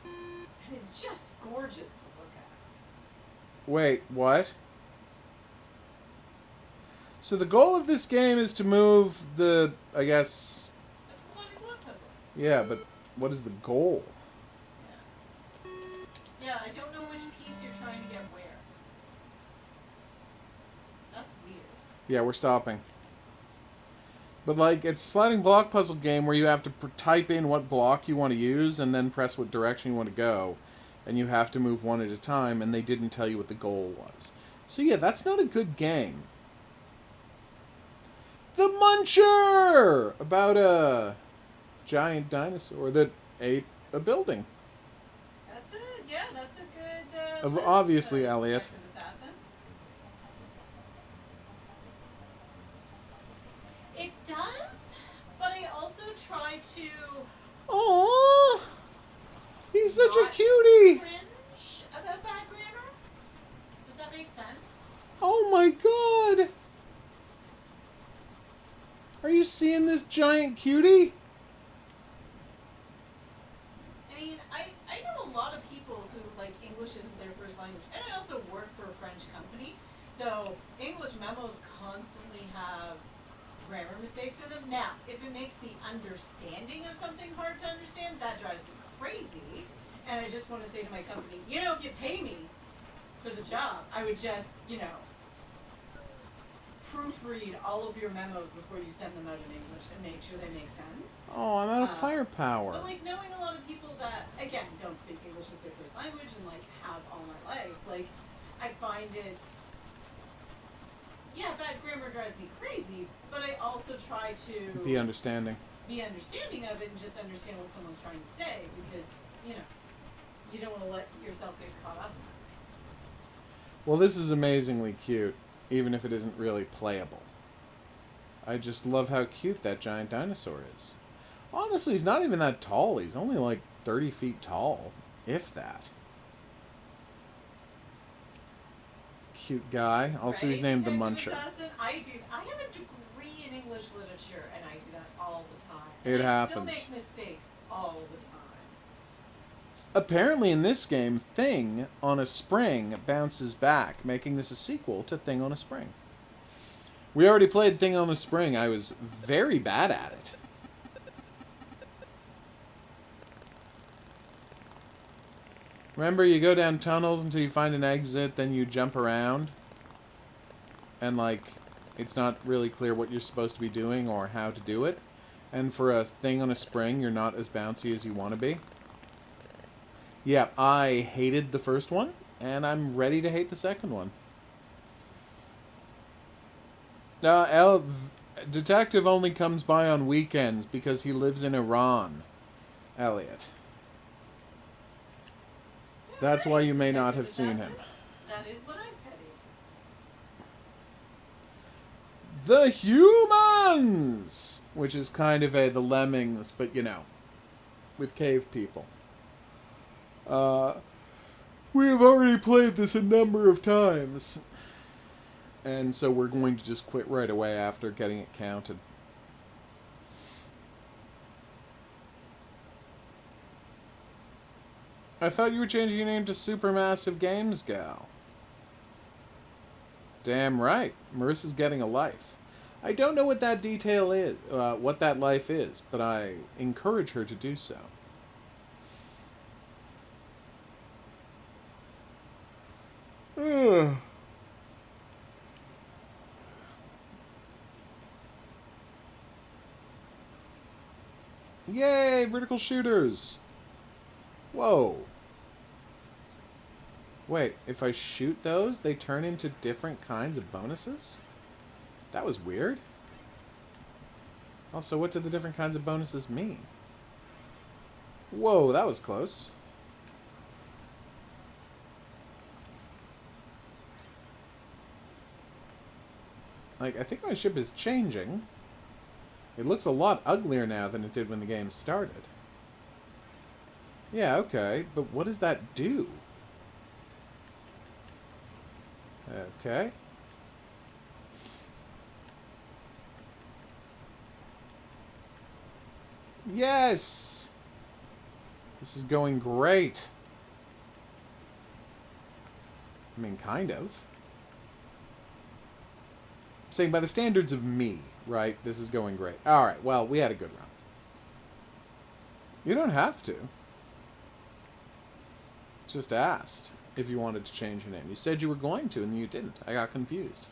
And it's just gorgeous to look at. Wait, what? So the goal of this game is to move the, I guess... It's a sliding block puzzle. Yeah, but what is the goal? Yeah, I don't know which piece you're trying to get where. That's weird. Yeah, we're stopping. But, like, it's a sliding block puzzle game where you have to type in what block you want to use and then press what direction you want to go. And you have to move one at a time, and they didn't tell you what the goal was. So, yeah, that's not a good game. The Muncher! About a giant dinosaur that ate a building. That's a good. Obviously, Elliot. Detective Assassin. It does, but I also try to Aww! He's such a not cutie! cringe about bad grammar. Does that make sense? Oh my god! Are you seeing this giant cutie? I mean, I know a lot of people who, like, English isn't their first language. And I also work for a French company. So, English memos constantly have grammar mistakes in them. Now, if it makes the understanding of something hard to understand, that drives me crazy. And I just want to say to my company, you know, if you pay me for the job, I would just, you know, proofread all of your memos before you send them out in English and make sure they make sense. Oh, I'm out of firepower. But, like, knowing a lot of people that, again, don't speak English as their first language and, like, have all my life, like, I find it's, yeah, bad grammar drives me crazy, but I also try to Be understanding. be understanding of it and just understand what someone's trying to say because, you know, you don't want to let yourself get caught up in that. Well, this is amazingly cute, even if it isn't really playable. I just love how cute that giant dinosaur is. Honestly, he's not even that tall. He's only like 30 feet tall, if that. Cute guy. Also, he's Right? named the Detective Muncher. Assassin, I have a degree in English literature and I do that all the time. It And I happens. still make mistakes all the time. Apparently, in this game, Thing on a Spring bounces back, making this a sequel to Thing on a Spring. We already played Thing on a Spring. I was very bad at it. Remember, you go down tunnels until you find an exit, then you jump around. And, like, it's not really clear what you're supposed to be doing or how to do it. And for a Thing on a Spring, you're not as bouncy as you want to be. Yeah, I hated the first one, and I'm ready to hate the second one. Detective only comes by on weekends because he lives in Iran, Elliot. That's why you may not have seen him. That is what I said. The Humans! Which is kind of the Lemmings, but you know, with cave people. We have already played this a number of times. And so we're going to just quit right away after getting it counted. I thought you were changing your name to Supermassive Games Gal. Damn right. Marissa's getting a life. I don't know what that detail is, what that life is, but I encourage her to do so. Ugh. Yay, vertical shooters! Whoa. Wait, if I shoot those, they turn into different kinds of bonuses? That was weird. Also, what do the different kinds of bonuses mean? Whoa, that was close. Like, I think my ship is changing. It looks a lot uglier now than it did when the game started. Yeah, okay, but what does that do? Okay. Yes! This is going great. I mean, kind of. Saying by the standards of me, right? This is going great. Alright, well, we had a good run. You don't have to. Just asked if you wanted to change your name. You said you were going to, and you didn't. I got confused.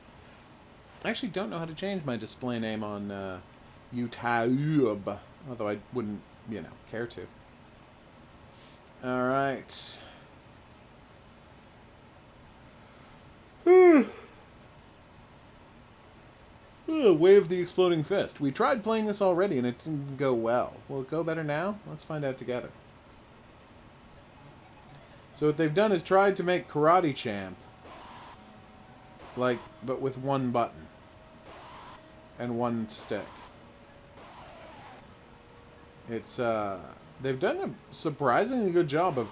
I actually don't know how to change my display name on YouTube. Although I wouldn't, care to. Alright. Way of the Exploding Fist. We tried playing this already and it didn't go well. Will it go better now? Let's find out together. So what they've done is tried to make Karate Champ, but with one button and one stick. It's, they've done a surprisingly good job of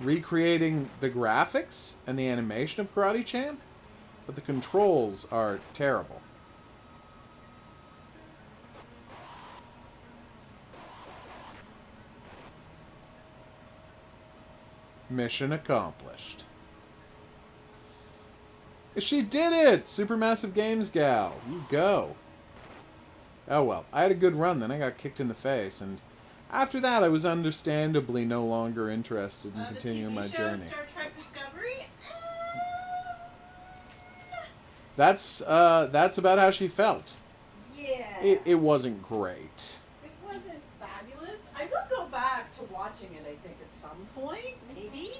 recreating the graphics and the animation of Karate Champ, but the controls are terrible. Mission accomplished. She did it! Supermassive Games Gal. You go. Oh well, I had a good run, then I got kicked in the face, and after that I was understandably no longer interested in continuing my journey. Star Trek Discovery? That's about how she felt. Yeah. It wasn't great. It wasn't fabulous. I will go back to watching it, I think, at some point, maybe.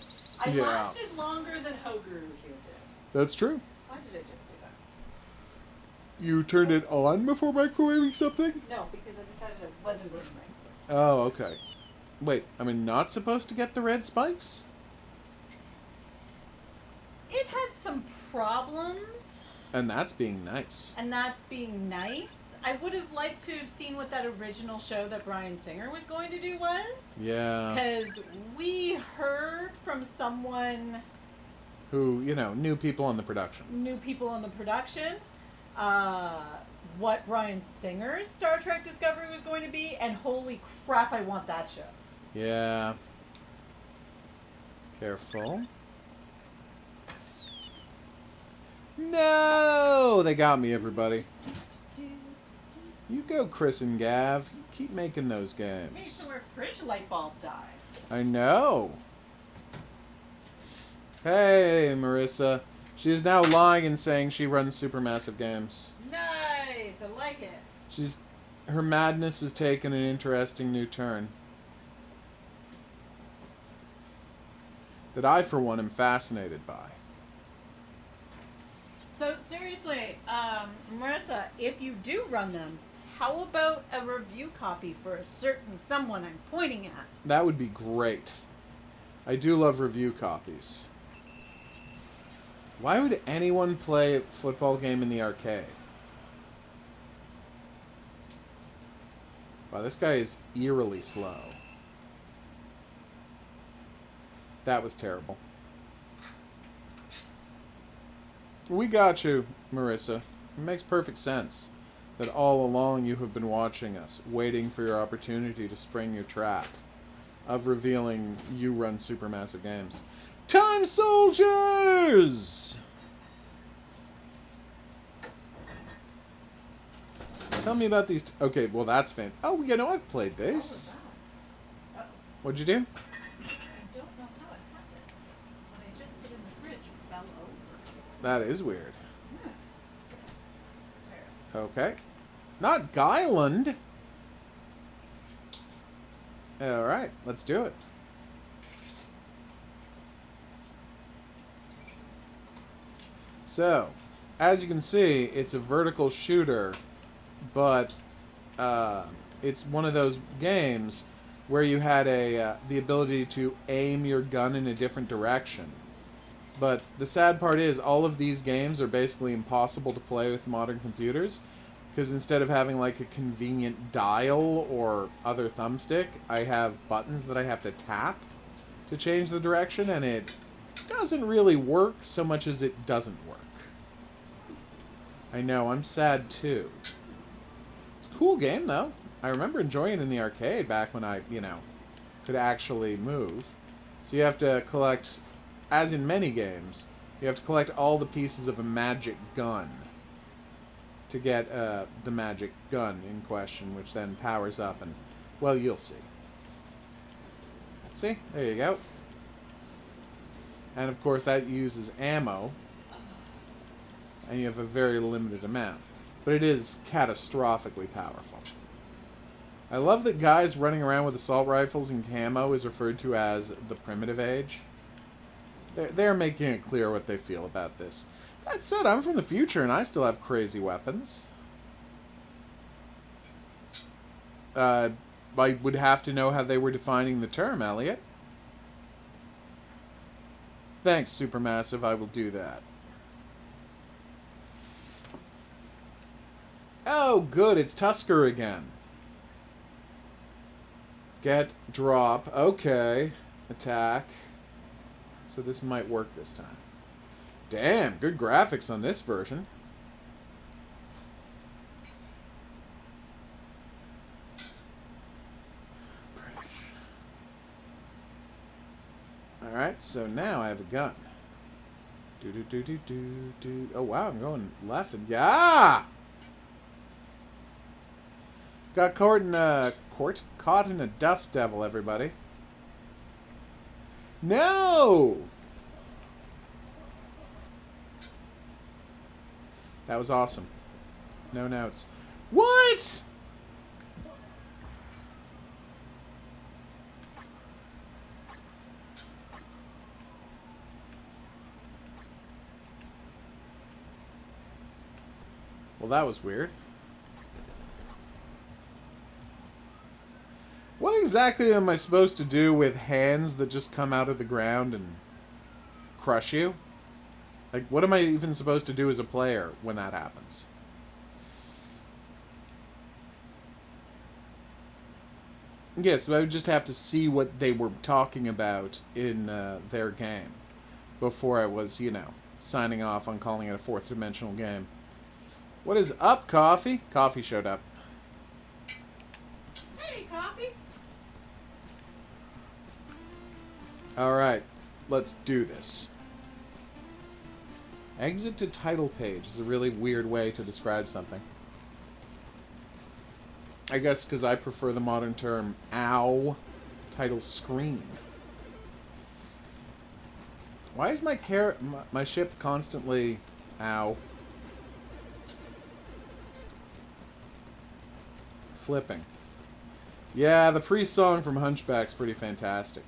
I lasted longer than HOGuru here did. That's true. Why did I just do that? You turned it on before microwaving something? No, because I decided it wasn't going to microwave. Oh, okay. Wait, am I not supposed to get the red spikes? It had some problems. And that's being nice. I would have liked to have seen what that original show that Bryan Singer was going to do was. Yeah. Because we heard from someone who, knew people on the production. What Bryan Singer's Star Trek Discovery was going to be, and holy crap, I want that show. Yeah. Careful. No! They got me, everybody. You go, Chris and Gav. You keep making those games. Maybe somewhere fridge light bulb died. I know. Hey, Marissa. She is now lying and saying she runs Supermassive Games. Nice! I like it. Her madness has taken an interesting new turn. That I, for one, am fascinated by. So, seriously, Marissa, if you do run them, how about a review copy for a certain someone I'm pointing at? That would be great. I do love review copies. Why would anyone play a football game in the arcade? Wow, this guy is eerily slow. That was terrible. We got you, Marissa. It makes perfect sense that all along you have been watching us, waiting for your opportunity to spring your trap. of revealing you run Supermassive Games. Time Soldiers! Tell me about these... okay, well, that's fan... oh, you know, I've played this. What'd you do? I don't know how it happened. When I just put it in the fridge, it fell over. That is weird. Yeah. There. Okay. Not Guyland. Alright, let's do it. So, as you can see, it's a vertical shooter, but it's one of those games where you had the ability to aim your gun in a different direction. But the sad part is, all of these games are basically impossible to play with modern computers, because instead of having like a convenient dial or other thumbstick, I have buttons that I have to tap to change the direction, and it doesn't really work so much as it doesn't work. I know, I'm sad too. It's a cool game though. I remember enjoying it in the arcade back when I, could actually move. So you have to collect, as in many games, you have to collect all the pieces of a magic gun to get the magic gun in question, which then powers up and, well, you'll see. See? There you go. And of course that uses ammo, and you have a very limited amount. But it is catastrophically powerful. I love that guys running around with assault rifles and camo is referred to as the primitive age. They're making it clear what they feel about this. That said, I'm from the future and I still have crazy weapons. I would have to know how they were defining the term, Elliot. Thanks, Supermassive, I will do that. Oh, good, it's Tusker again. Get, drop, okay. Attack. So this might work this time. Damn, good graphics on this version. Alright, so now I have a gun. Do. Oh wow, I'm going left and yeah! Got caught in a dust devil, everybody. No! That was awesome. No notes. What? Well, that was weird. What exactly am I supposed to do with hands that just come out of the ground and crush you? Like, what am I even supposed to do as a player when that happens? Yeah, so I would just have to see what they were talking about in their game before I was, signing off on calling it a fourth dimensional game. What is up, Coffee? Coffee showed up. Hey, Coffee. Alright, let's do this. Exit to title page is a really weird way to describe something. I guess because I prefer the modern term, ow, title screen. Why is my ship constantly, ow, flipping? Yeah, the pre-song from Hunchback's pretty fantastic.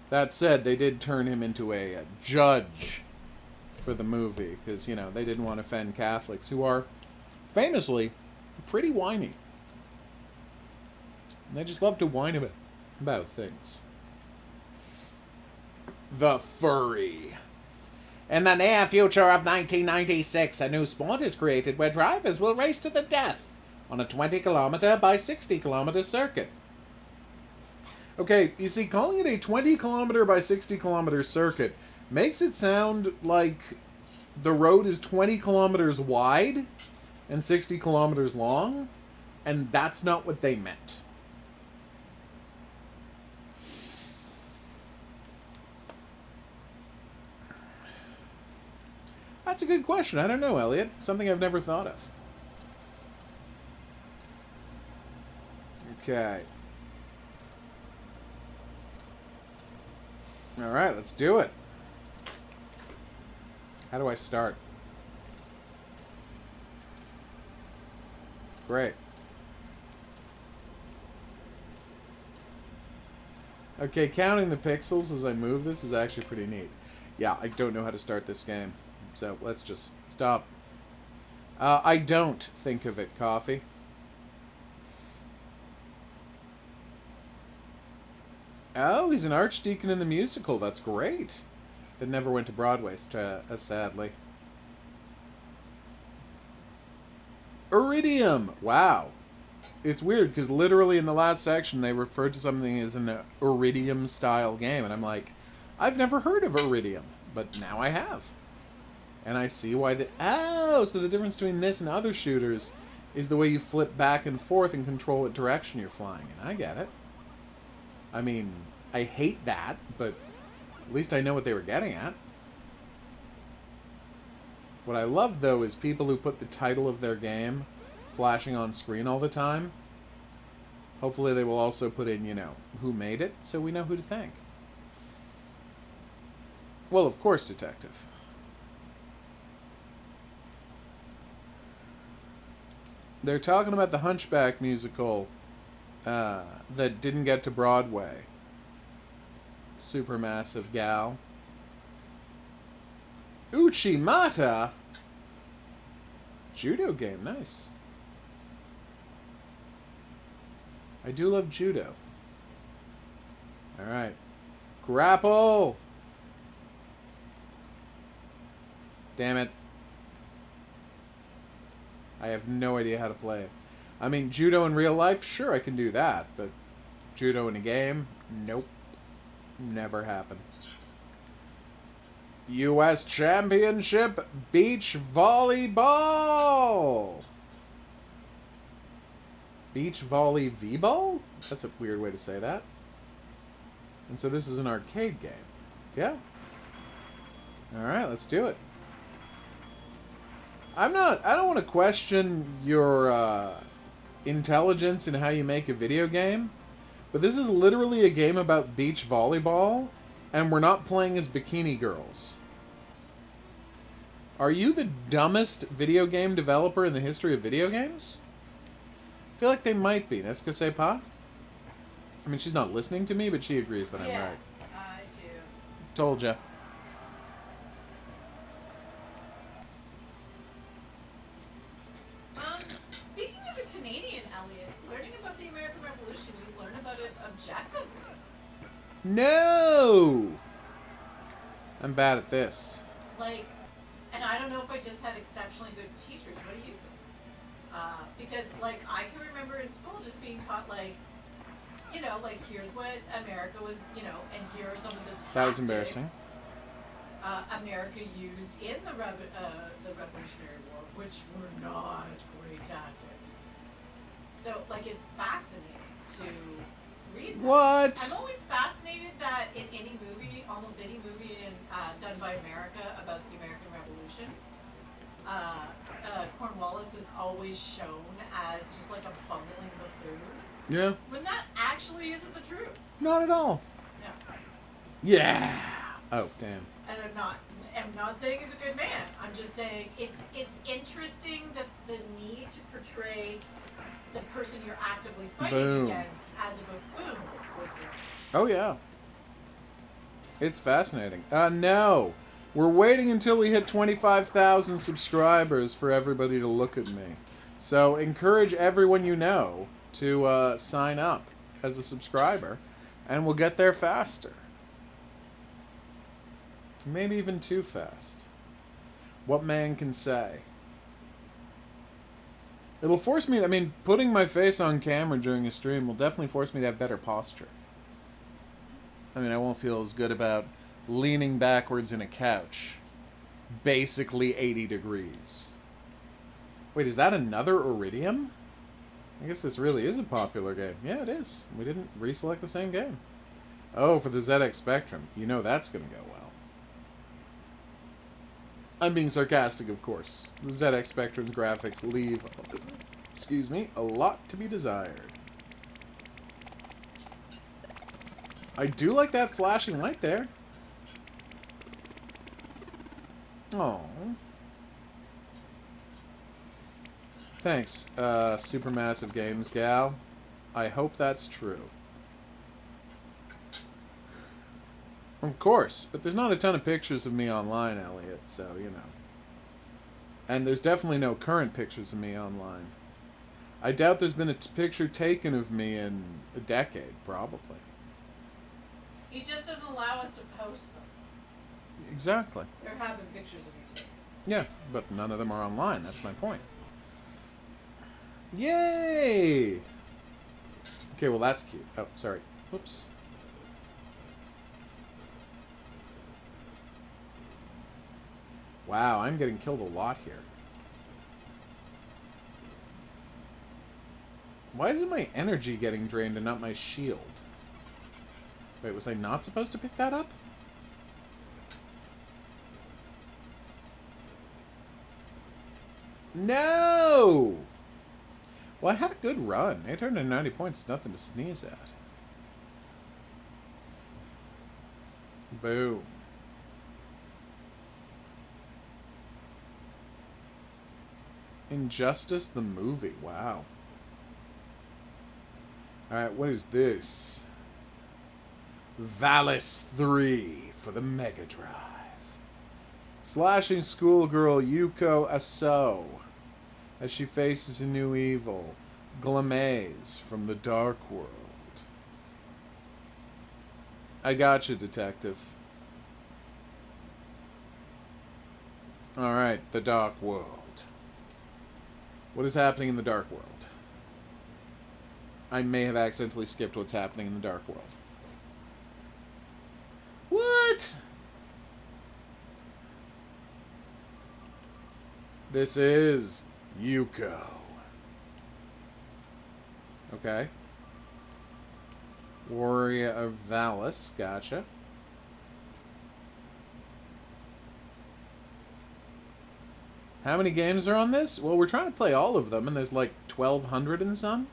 That said, they did turn him into a judge for the movie, because, they didn't want to offend Catholics, who are famously pretty whiny. They just love to whine about things. The Furry. In the near future of 1996, a new sport is created where drivers will race to the death on a 20-kilometer by 60-kilometer circuit. Okay, you see, calling it a 20-kilometer by 60-kilometer circuit makes it sound like the road is 20 kilometers wide and 60 kilometers long, and that's not what they meant. That's a good question. I don't know, Elliot. Something I've never thought of. Okay. Alright, let's do it. How do I start? Great. Okay, counting the pixels as I move this is actually pretty neat. Yeah, I don't know how to start this game. So let's just stop. I don't think of it, Coffee. Oh, he's an archdeacon in the musical. That's great. That never went to Broadway, sadly. Iridium! Wow. It's weird, because literally in the last section they referred to something as an Iridium-style game, and I'm like, I've never heard of Iridium, but now I have. And I see why the... Oh, so the difference between this and other shooters is the way you flip back and forth and control what direction you're flying in. I get it. I mean, I hate that, but at least I know what they were getting at. What I love, though, is people who put the title of their game flashing on screen all the time. Hopefully they will also put in, you know, who made it, so we know who to thank. Well, of course, Detective. They're talking about the Hunchback musical that didn't get to Broadway. Supermassive gal. Uchimata? Judo game, nice. I do love judo. Alright. Grapple! Damn it. I have no idea how to play it. I mean, judo in real life, sure, I can do that, but judo in a game, nope. Never happened. U.S. Championship Beach Volleyball! Beach Volley V-Ball? That's a weird way to say that. And so this is an arcade game. Yeah. Alright, let's do it. I don't want to question your intelligence in how you make a video game, but this is literally a game about beach volleyball, and we're not playing as bikini girls. Are you the dumbest video game developer in the history of video games? I feel like they might be. N'est-ce que c'est pas? I mean, she's not listening to me, but she agrees that I'm right. Yes, I do. Told ya. Speaking as a Canadian, Elliot, learning about the American Revolution, you learn about it objectively. No! I'm bad at this. Like, and I don't know if I just had exceptionally good teachers. What do you think? Because, like, I can remember in school just being taught, like, you know, like, here's what America was, you know, and here are some of the tactics That was embarrassing. America used in the Revolutionary War, which were not great tactics. So, like, it's fascinating to read that. What? I'm always fascinated that in any movie, almost any movie done by America about the American Revolution, Cornwallis is always shown as just like a bumbling buffoon. Yeah. When that actually isn't the truth. Not at all. No. Yeah. Oh, damn. And I'm not saying he's a good man. I'm just saying it's interesting that the need to portray the person you're actively fighting Boom. against as a buffoon was there. Oh, yeah. It's fascinating. No. We're waiting until we hit 25,000 subscribers for everybody to look at me. So encourage everyone you know to sign up as a subscriber, and we'll get there faster. Maybe even too fast. What man can say? It'll force me, I mean, putting my face on camera during a stream will definitely force me to have better posture. I mean, I won't feel as good about leaning backwards in a couch, basically 80 degrees. Wait, is that another Iridium? I guess this really is a popular game. Yeah, it is. We didn't reselect the same game. Oh, for the ZX Spectrum. You know that's going to go well. I'm being sarcastic, of course. The ZX Spectrum's graphics leave, excuse me, a lot to be desired. I do like that flashing light there. Oh. Thanks, Supermassive Games gal. I hope that's true. Of course, but there's not a ton of pictures of me online, Elliot, so, you know. And there's definitely no current pictures of me online. I doubt there's been a picture taken of me in a decade, probably. He just doesn't allow us to post them. Exactly. There have been pictures of you taken. Yeah, but none of them are online, that's my point. Yay! Okay, well that's cute. Oh, sorry. Whoops. Wow, I'm getting killed a lot here. Why isn't my energy getting drained and not my shield? Wait, was I not supposed to pick that up? No! Well, I had a good run. 890 points is nothing to sneeze at. Boom. Injustice the movie. Wow. Alright, what is this? Valis 3 for the Mega Drive. Slashing schoolgirl Yuko Aso as she faces a new evil, Glamaze from the Dark World. I gotcha, detective. Alright, the Dark World. What is happening in the Dark World? I may have accidentally skipped what's happening in the Dark World. What? This is Yuko. Okay. Warrior of Valis. Gotcha. How many games are on this? Well, we're trying to play all of them, and there's like 1,200 and some.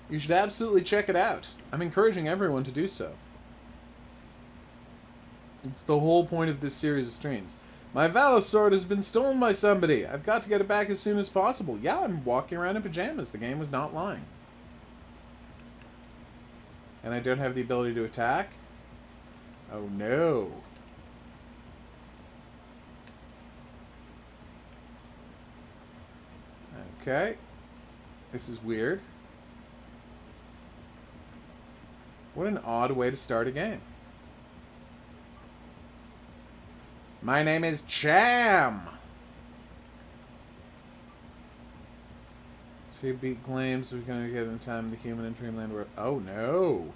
You should absolutely check it out. I'm encouraging everyone to do so. It's the whole point of this series of streams. My Valis sword has been stolen by somebody. I've got to get it back as soon as possible. Yeah, I'm walking around in pajamas. The game was not lying. And I don't have the ability to attack? Oh no. Okay. This is weird. What an odd way to start a game. My name is Cham! So you beat claims we're going to get in time the human and dreamland world. Oh no!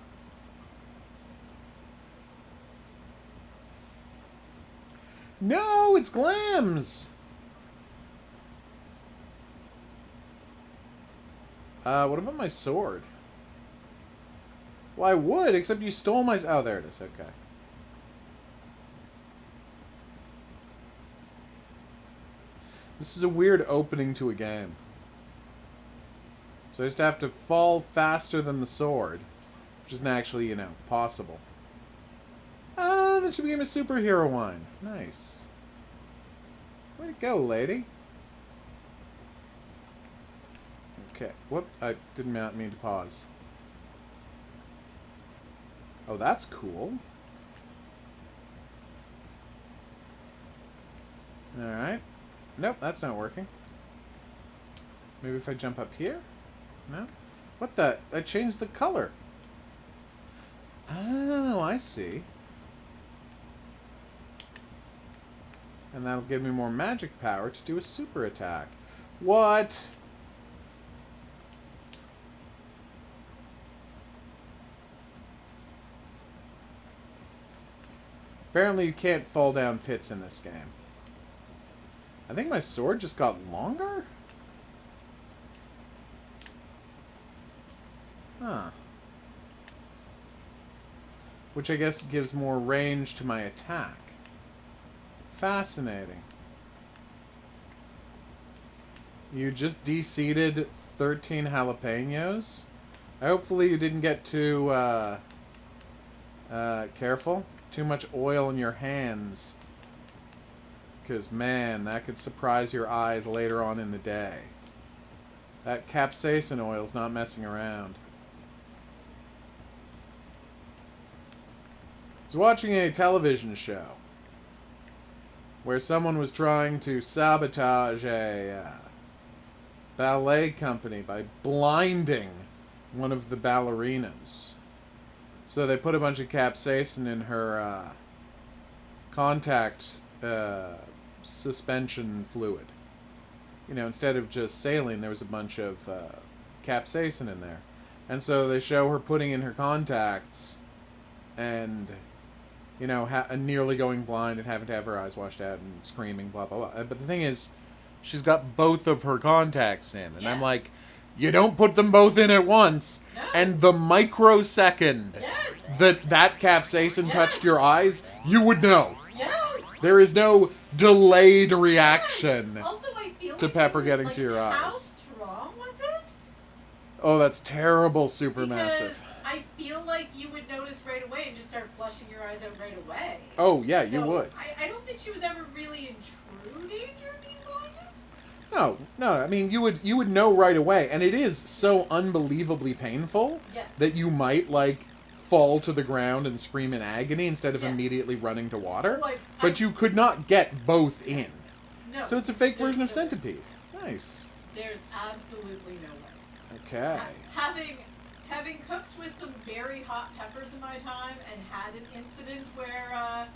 No, it's Glams! What about my sword? Well, I would, except you stole my... Oh, there it is. Okay. This is a weird opening to a game. So I just have to fall faster than the sword. Which isn't actually, you know, possible. Oh, then she became a superhero wine. Nice. Where'd it go, lady? Okay. Whoop. I did not mean to pause. Oh, that's cool. Alright. Nope, that's not working. Maybe if I jump up here? No? What the? I changed the color. Oh, I see. And that'll give me more magic power to do a super attack. What? Apparently you can't fall down pits in this game. I think my sword just got longer? Huh. Which I guess gives more range to my attack. Fascinating. You just de-seeded 13 jalapenos? Hopefully you didn't get too, careful. Too much oil in your hands. Because, man, that could surprise your eyes later on in the day. That capsaicin oil's not messing around. I was watching a television show where someone was trying to sabotage a ballet company by blinding one of the ballerinas. So they put a bunch of capsaicin in her contact suspension fluid. You know, instead of just saline, there was a bunch of capsaicin in there. And so they show her putting in her contacts and, you know, nearly going blind and having to have her eyes washed out and screaming, blah, blah, blah. But the thing is, she's got both of her contacts in. And I'm like, you don't put them both in at once. No. And the microsecond that capsaicin touched your eyes, you would know. Yes. There is no delayed reaction. Also, I feel to like pepper it, getting like, to your how eyes. strong was it? Oh, that's terrible, supermassive. Because I feel like you would notice right away and just start flushing your eyes out right away. Oh, yeah, you So, would. I don't think she was ever really in true danger of being blinded. No, I mean, you would know right away. And it is so unbelievably painful Yes. that you might, like, fall to the ground and scream in agony instead of Yes. immediately running to water. Well, But you could not get both in. No. So it's a fake there's version of no- Centipede. Nice. There's absolutely no way. Okay. Having cooked with some very hot peppers in my time and had an incident where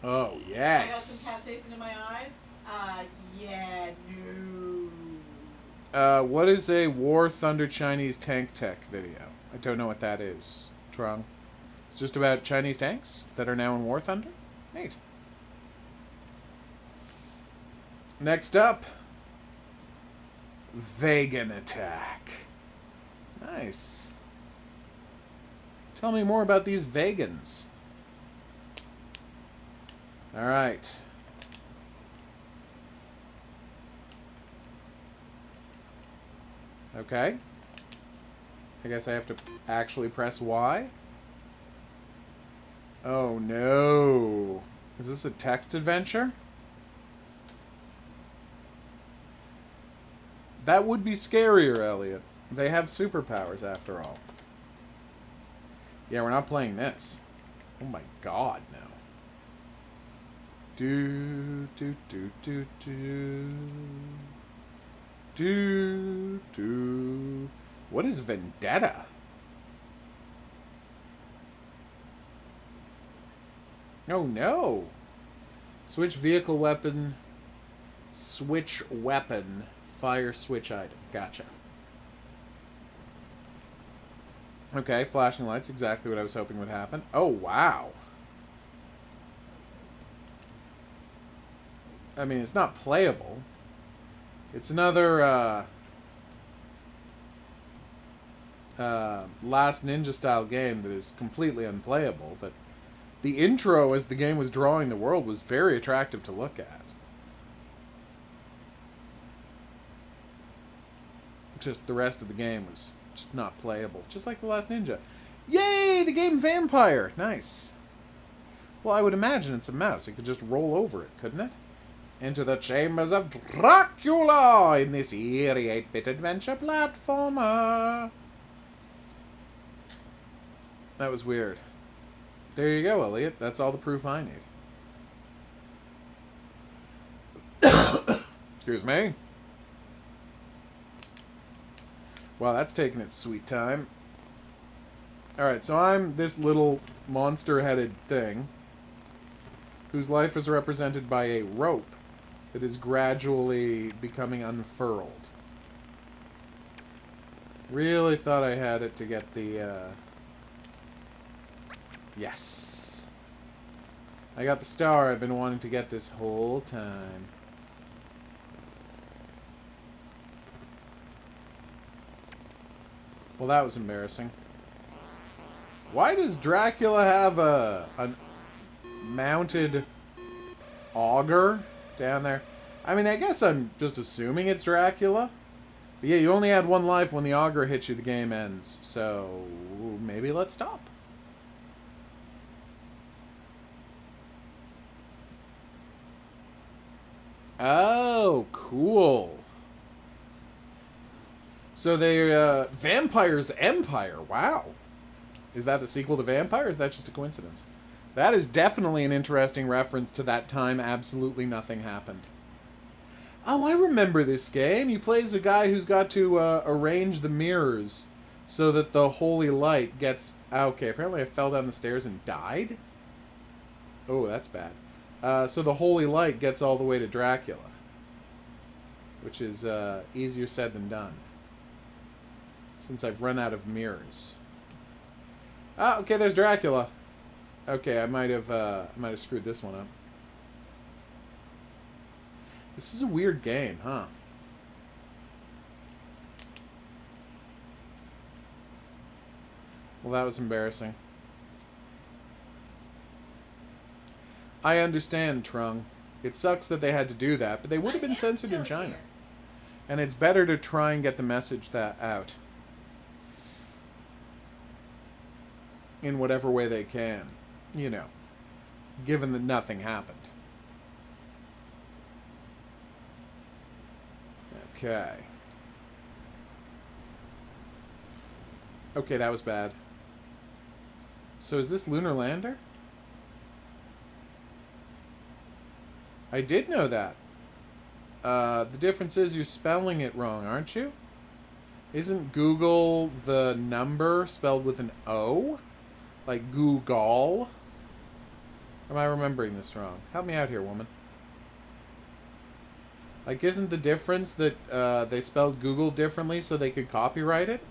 Oh, I got yes. some capsaicin in my eyes, yeah, no. What is a War Thunder Chinese tank tech video? I don't know what that is. Trung. It's just about Chinese tanks that are now in War Thunder? Neat. Next up, Vegan Attack. Nice. Tell me more about these vegans. Alright. Okay. I guess I have to actually press Y. Oh no. Is this a text adventure? That would be scarier, Elliot. They have superpowers after all. Yeah, we're not playing this. Oh my god, no. Do do do do do. Do do. What is Vendetta? Oh no. Switch vehicle weapon. Switch weapon. Fire switch item. Gotcha. Okay, flashing lights. Exactly what I was hoping would happen. Oh, wow. I mean, it's not playable. It's another, Last Ninja style game that is completely unplayable, but the intro as the game was drawing the world was very attractive to look at. Just the rest of the game was just not playable. Just like The Last Ninja. Yay! The game Vampire! Nice. Well, I would imagine it's a mouse. It could just roll over it, couldn't it? Into the chambers of Dracula in this eerie 8-bit adventure platformer. That was weird. There you go, Elliot. That's all the proof I need. Excuse me. Wow, that's taking its sweet time. Alright, so I'm this little monster-headed thing whose life is represented by a rope that is gradually becoming unfurled. Really thought I had it to get the, Yes! I got the star I've been wanting to get this whole time. Well, that was embarrassing. Why does Dracula have a mounted auger down there. I mean, I guess I'm just assuming it's Dracula. But yeah, you only had one life. When the auger hits you, the game ends. So maybe let's stop. Oh, cool. So they Vampire's Empire. Wow. Is that the sequel to Vampire, or is that just a coincidence? That is definitely an interesting reference to that time absolutely nothing happened. Oh, I remember this game. You play as a guy who's got to arrange the mirrors so that the holy light gets... Okay, apparently I fell down the stairs and died? Oh, that's bad. So the holy light gets all the way to Dracula. Which is easier said than done. Since I've run out of mirrors. Ah, okay, there's Dracula. Okay, I might have screwed this one up. This is a weird game, huh? Well, that was embarrassing. I understand, Trung. It sucks that they had to do that, but they would have been censored in China. Here. And it's better to try and get the message that out. In whatever way they can. You know. Given that nothing happened. Okay. Okay, that was bad. So is this Lunar Lander? I did know that. The difference is you're spelling it wrong, aren't you? Isn't Google the number spelled with an O? Like Google? Or am I remembering this wrong? Help me out here, woman. Like, isn't the difference that they spelled Google differently so they could copyright it?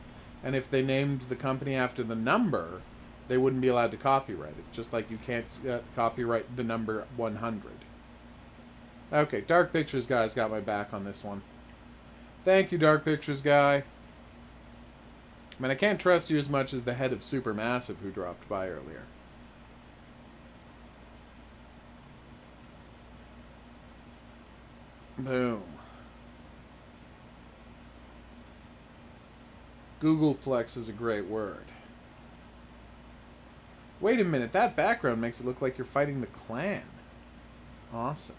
And if they named the company after the number, they wouldn't be allowed to copyright it. Just like you can't copyright the number 100. Okay, Dark Pictures guy's got my back on this one. Thank you, Dark Pictures guy. I mean, I can't trust you as much as the head of Supermassive who dropped by earlier. Boom. Googleplex is a great word. Wait a minute, that background makes it look like you're fighting the Klan. Awesome.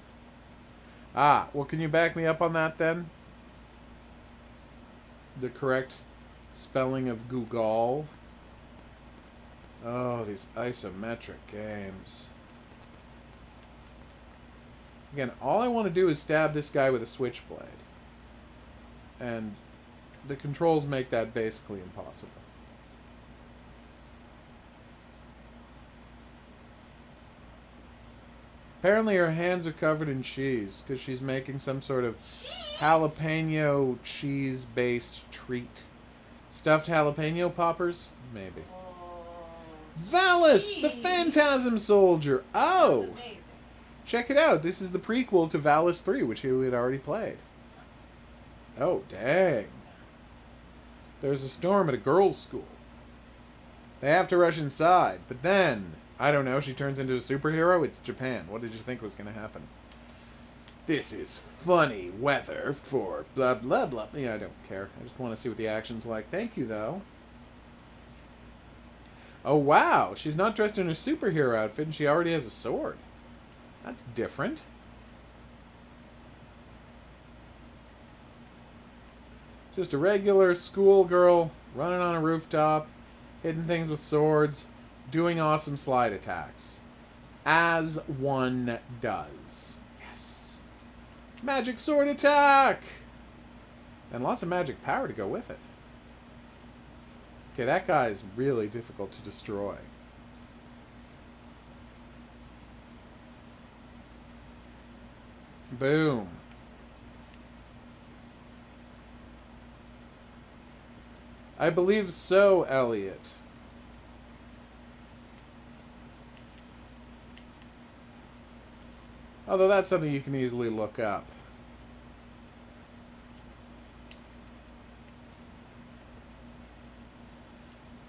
Ah, well, can you back me up on that then? The correct spelling of Google. Oh, these isometric games. Again, all I want to do is stab this guy with a switchblade. And the controls make that basically impossible. Apparently her hands are covered in cheese because she's making some sort of jalapeno cheese-based treat. Stuffed jalapeno poppers? Maybe. Valis, the Phantasm Soldier. Oh! Check it out. This is the prequel to Valis 3, which we had already played. Oh, dang. There's a storm at a girls' school. They have to rush inside, but then, I don't know, she turns into a superhero? It's Japan. What did you think was going to happen? This is funny weather for blah, blah, blah. Yeah, I don't care. I just want to see what the action's like. Thank you, though. Oh, wow. She's not dressed in her superhero outfit, and she already has a sword. That's different. Just a regular schoolgirl running on a rooftop, hitting things with swords, doing awesome slide attacks. As one does. Yes. Magic sword attack! And lots of magic power to go with it. Okay, that guy is really difficult to destroy. Boom. I believe so, Elliot. Although that's something you can easily look up.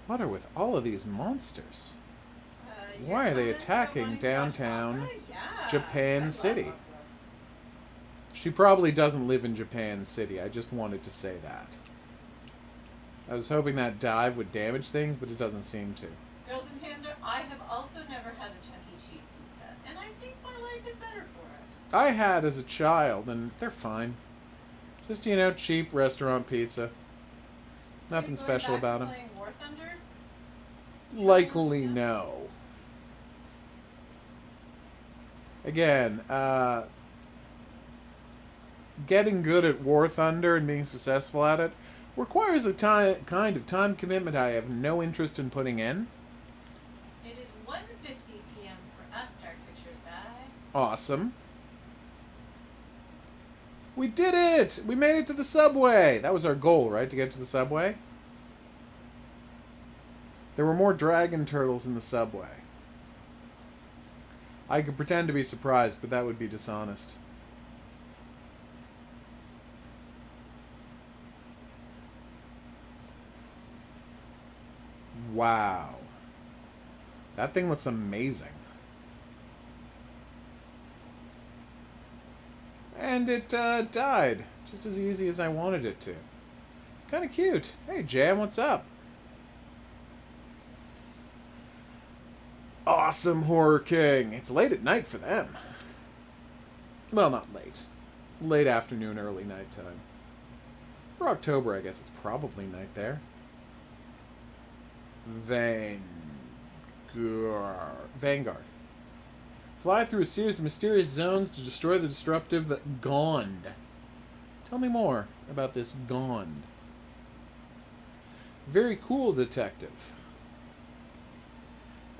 What are with all of these monsters? your Why are they comments about attacking wanting to watch downtown opera? Yeah, Japan I love City? opera. She probably doesn't live in Japan City. I just wanted to say that. I was hoping that dive would damage things, but it doesn't seem to. Girls and Panzer, I have also never had a Chuck E. Cheese pizza, and I think my life is better for it. I had as a child, and they're fine. Just, you know, cheap restaurant pizza. Nothing Are you going special back about to them. playing War Thunder? Likely no. Again, getting good at War Thunder and being successful at it requires a kind of time commitment I have no interest in putting in. It is 1:50 p.m. for us, Dark Pictures Guy. Awesome. We did it! We made it to the subway! That was our goal, right? To get to the subway? There were more dragon turtles in the subway. I could pretend to be surprised, but that would be dishonest. Wow. That thing looks amazing. And it died. Just as easy as I wanted it to. It's kind of cute. Hey, Jam, what's up? Awesome Horror King. It's late at night for them. Well, not late. Late afternoon, early nighttime. For October, I guess it's probably night there. Vanguard. Fly through a series of mysterious zones to destroy the disruptive Gond. Tell me more about this Gond. Very cool, detective.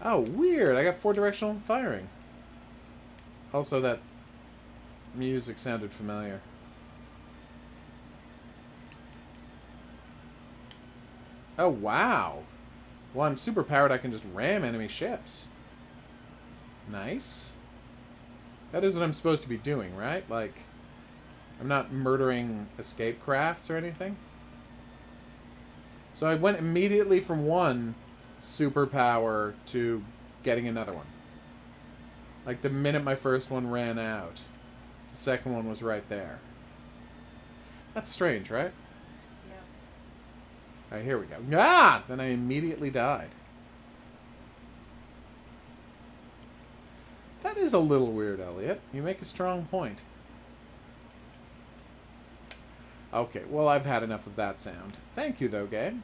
Oh, weird. I got 4-directional firing. Also, that music sounded familiar. Oh, wow. Well, I'm super powered. I can just ram enemy ships. Nice. That is what I'm supposed to be doing, right? Like, I'm not murdering escape crafts or anything. So I went immediately from one superpower to getting another one. Like, the minute my first one ran out, the second one was right there. That's strange, right? Yeah. Alright, here we go. Ah! Then I immediately died. That is a little weird, Elliot. You make a strong point. Okay, well, I've had enough of that sound. Thank you, though, game.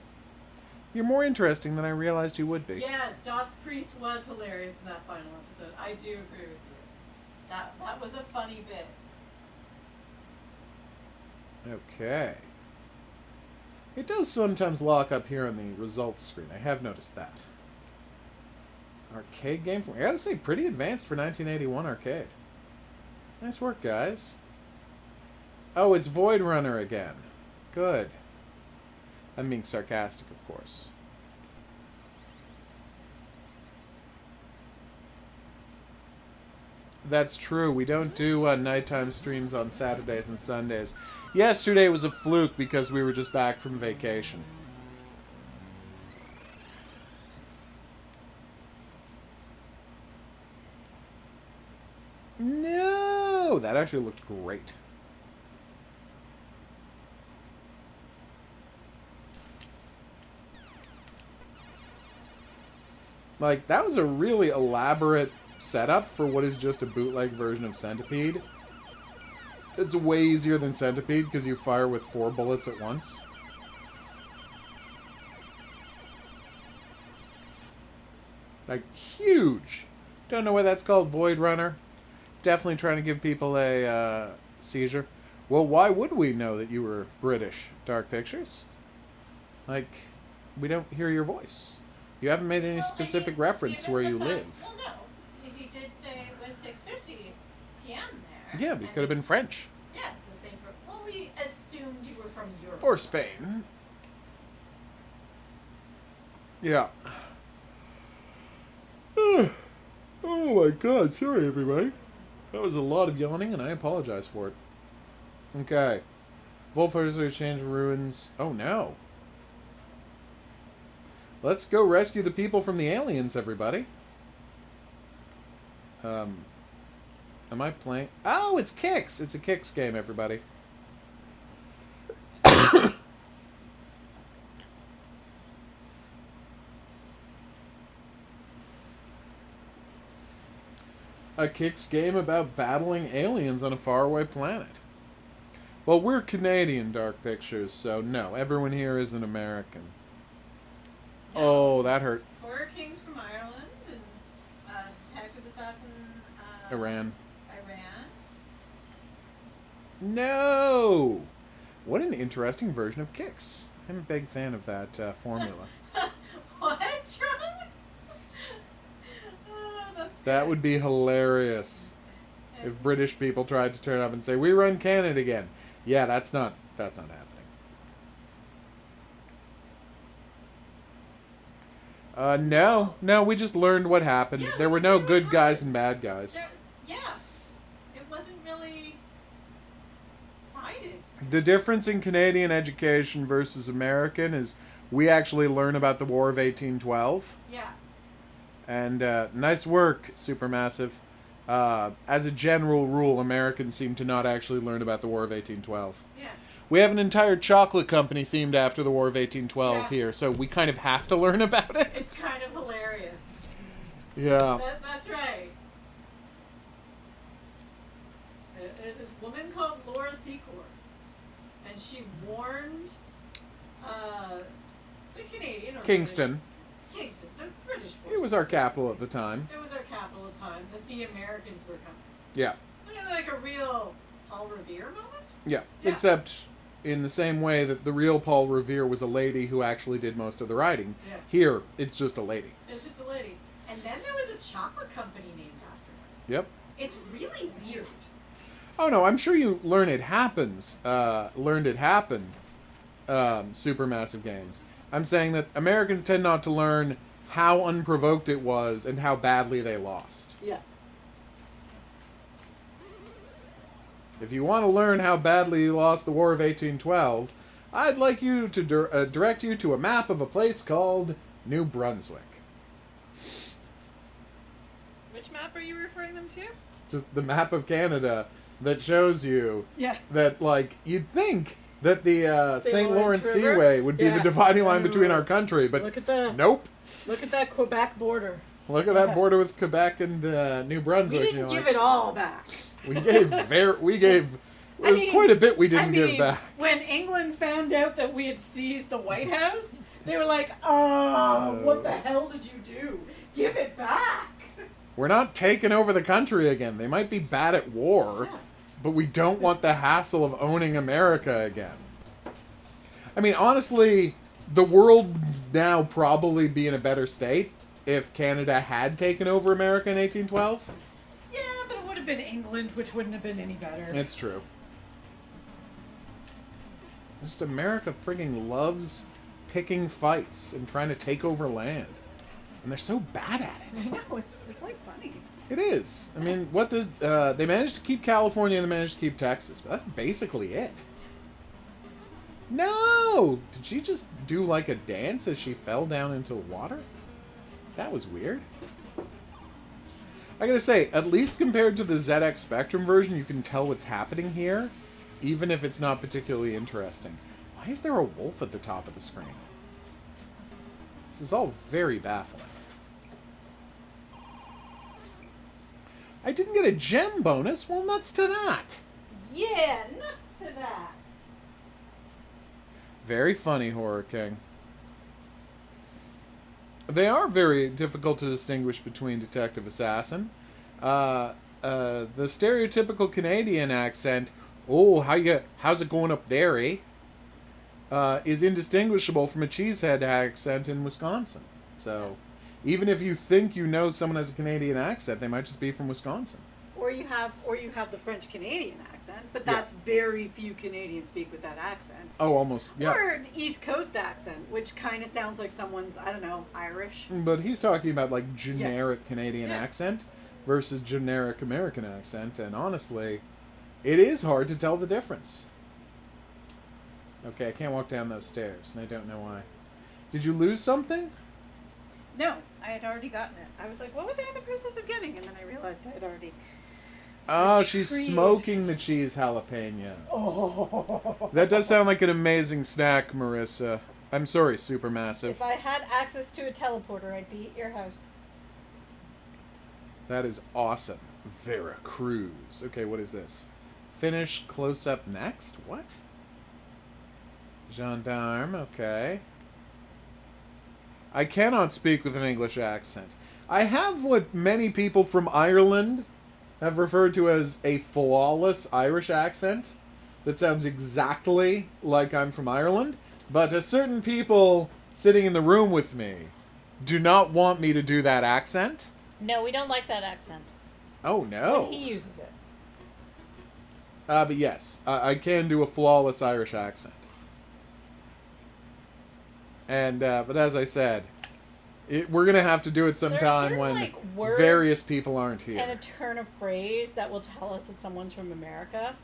You're more interesting than I realized you would be. Yes, Dot's Priest was hilarious in that final episode. I do agree with you. That was a funny bit. Okay. It does sometimes lock up here on the results screen. I have noticed that. Arcade game I gotta say, pretty advanced for 1981 arcade. Nice work, guys. Oh, it's Void Runner again. Good. I'm being sarcastic, of course. That's true. We don't do nighttime streams on Saturdays and Sundays. Yesterday was a fluke because we were just back from vacation. No! That actually looked great. Like, that was a really elaborate setup for what is just a bootleg version of Centipede. It's way easier than Centipede because you fire with 4 bullets at once. Like, huge! Don't know why that's called Void Runner. Definitely trying to give people a seizure. Well, why would we know that you were British, Dark Pictures? Like, we don't hear your voice. You haven't made any specific reference to where you live. Well, no. He did say it was 6:50 p.m. there. Yeah, but it could have been French. Yeah, it's the same for... Well, we assumed you were from Europe. Or Spain. Yeah. Oh my god, sorry everybody. That was a lot of yawning and I apologize for it. Okay. Wolfers exchange ruins. Oh no. Let's go rescue the people from the aliens, everybody. Am I playing? Oh, it's Kicks. It's a Kicks game, everybody. A Kicks game about battling aliens on a faraway planet. Well, we're Canadian, Dark Pictures, so no, everyone here isn't American. No. Oh, that hurt. Horror Kings from Ireland and Detective Assassin. Iran. Iran. No! What an interesting version of Kicks. I'm a big fan of that formula. What, John? Oh, that's That good. would be hilarious if British people tried to turn up and say, "We run Canada again." Yeah, that's not happening. No, we just learned what happened. Yeah, There we were just no learned what good guys happened. and bad guys. Yeah, it wasn't really sided. The difference in Canadian education versus American is we actually learn about the War of 1812. Yeah. And nice work, Supermassive. As a general rule, Americans seem to not actually learn about the War of 1812. Yeah. We have an entire chocolate company themed after the War of 1812 Yeah. here, so we kind of have to learn about it. It's kind of hilarious. Yeah. That's right. There's this woman called Laura Secor, and she warned the Canadian or Kingston. Kingston, the British It forces. was our capital at the time. It was our capital at the time that the Americans were coming. Yeah. Like a real Paul Revere moment. Yeah. Yeah. Except in the same way that the real Paul Revere was a lady who actually did most of the writing. Yeah. Here, it's just a lady. It's just a lady. And then there was a chocolate company named after her. Yep. It's really weird. Oh no, I'm sure you learned it happened. Supermassive games. I'm saying that Americans tend not to learn how unprovoked it was and how badly they lost. Yeah. If you want to learn how badly you lost the War of 1812, I'd like you to direct you to a map of a place called New Brunswick. Which map are you referring them to? Just the map of Canada that shows you Yeah. that, like, you'd think that the St. Lawrence River? Seaway would be Yeah. the dividing line between our country, but Look at the nope. Look at that Quebec border. Look at that border with Quebec and New We Brunswick. didn't give it all back. We gave it I was mean- quite a bit we I didn't mean, give back. when England found out that we had seized the White House, they were like, "Oh, what the hell did you do? Give it back!" We're not taking over the country again. They might be bad at war, Yeah. but we don't want the hassle of owning America again. I mean, honestly, the world would now probably be in a better state if Canada had taken over America in 1812. Yeah, but it would have been England, which wouldn't have been any better. It's true. Just America frigging loves picking fights and trying to take over land. And they're so bad at it. I know, it's really funny. It is. I mean, what the they managed to keep California and they managed to keep Texas, but that's basically it. No! Did she just do like a dance as she fell down into the water? That was weird. I gotta say, at least compared to the ZX Spectrum version, you can tell what's happening here, even if it's not particularly interesting. Why is there a wolf at the top of the screen? This is all very baffling. I didn't get a gem bonus? Well, nuts to that. Yeah, nuts to that. Very funny, Horror King. They are very difficult to distinguish between Detective Assassin. The stereotypical Canadian accent, "Oh, how's it going up there, eh?" Is indistinguishable from a cheesehead accent in Wisconsin. So, even if you think you know someone has a Canadian accent, they might just be from Wisconsin. Or you have the French Canadian accent, but Yeah. that's very few Canadians speak with that accent. Oh, almost, yeah. Or an East Coast accent, which kind of sounds like someone's, I don't know, Irish. But he's talking about like generic Canadian Yeah. accent versus generic American accent, and honestly, it is hard to tell the difference. Okay, I can't walk down those stairs, and I don't know why. Did you lose something? No, I had already gotten it. I was like, what was I in the process of getting? And then I realized I had already... Oh, she's Retrieve. smoking the cheese jalapeno. Oh. That does sound like an amazing snack, Marissa. I'm sorry, Supermassive. If I had access to a teleporter, I'd be at your house. That is awesome. Veracruz. Okay, what is this? Finish close-up next? What? Gendarme, okay. I cannot speak with an English accent. I have what many people from Ireland have referred to as a flawless Irish accent that sounds exactly like I'm from Ireland, but certain people sitting in the room with me do not want me to do that accent. No, we don't like that accent. Oh, no. When he uses it. But yes, I can do a flawless Irish accent. And, but as I said, we're going to have to do it sometime certain, when like, words various people aren't here. And a turn of phrase that will tell us that someone's from America.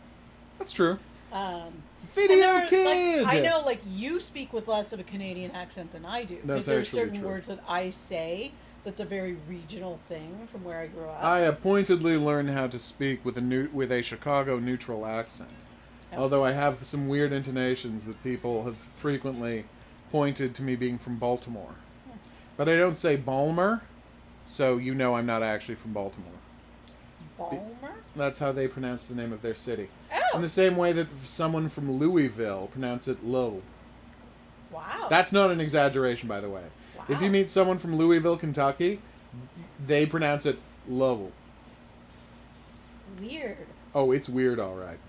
That's true. Video Video Kid! Like, I know, like, you speak with less of a Canadian accent than I do. That's Because there are actually certain true. words that I say that's a very regional thing from where I grew up. I pointedly learned how to speak with a Chicago neutral accent. Oh. Although I have some weird intonations that people have frequently pointed to me being from Baltimore. But I don't say Balmer, so you know I'm not actually from Baltimore. Balmer? That's how they pronounce the name of their city. Oh! In the same way that someone from Louisville pronounce it Low. Wow. That's not an exaggeration, by the way. Wow. If you meet someone from Louisville, Kentucky, they pronounce it Low. Weird. Oh, it's weird, all right.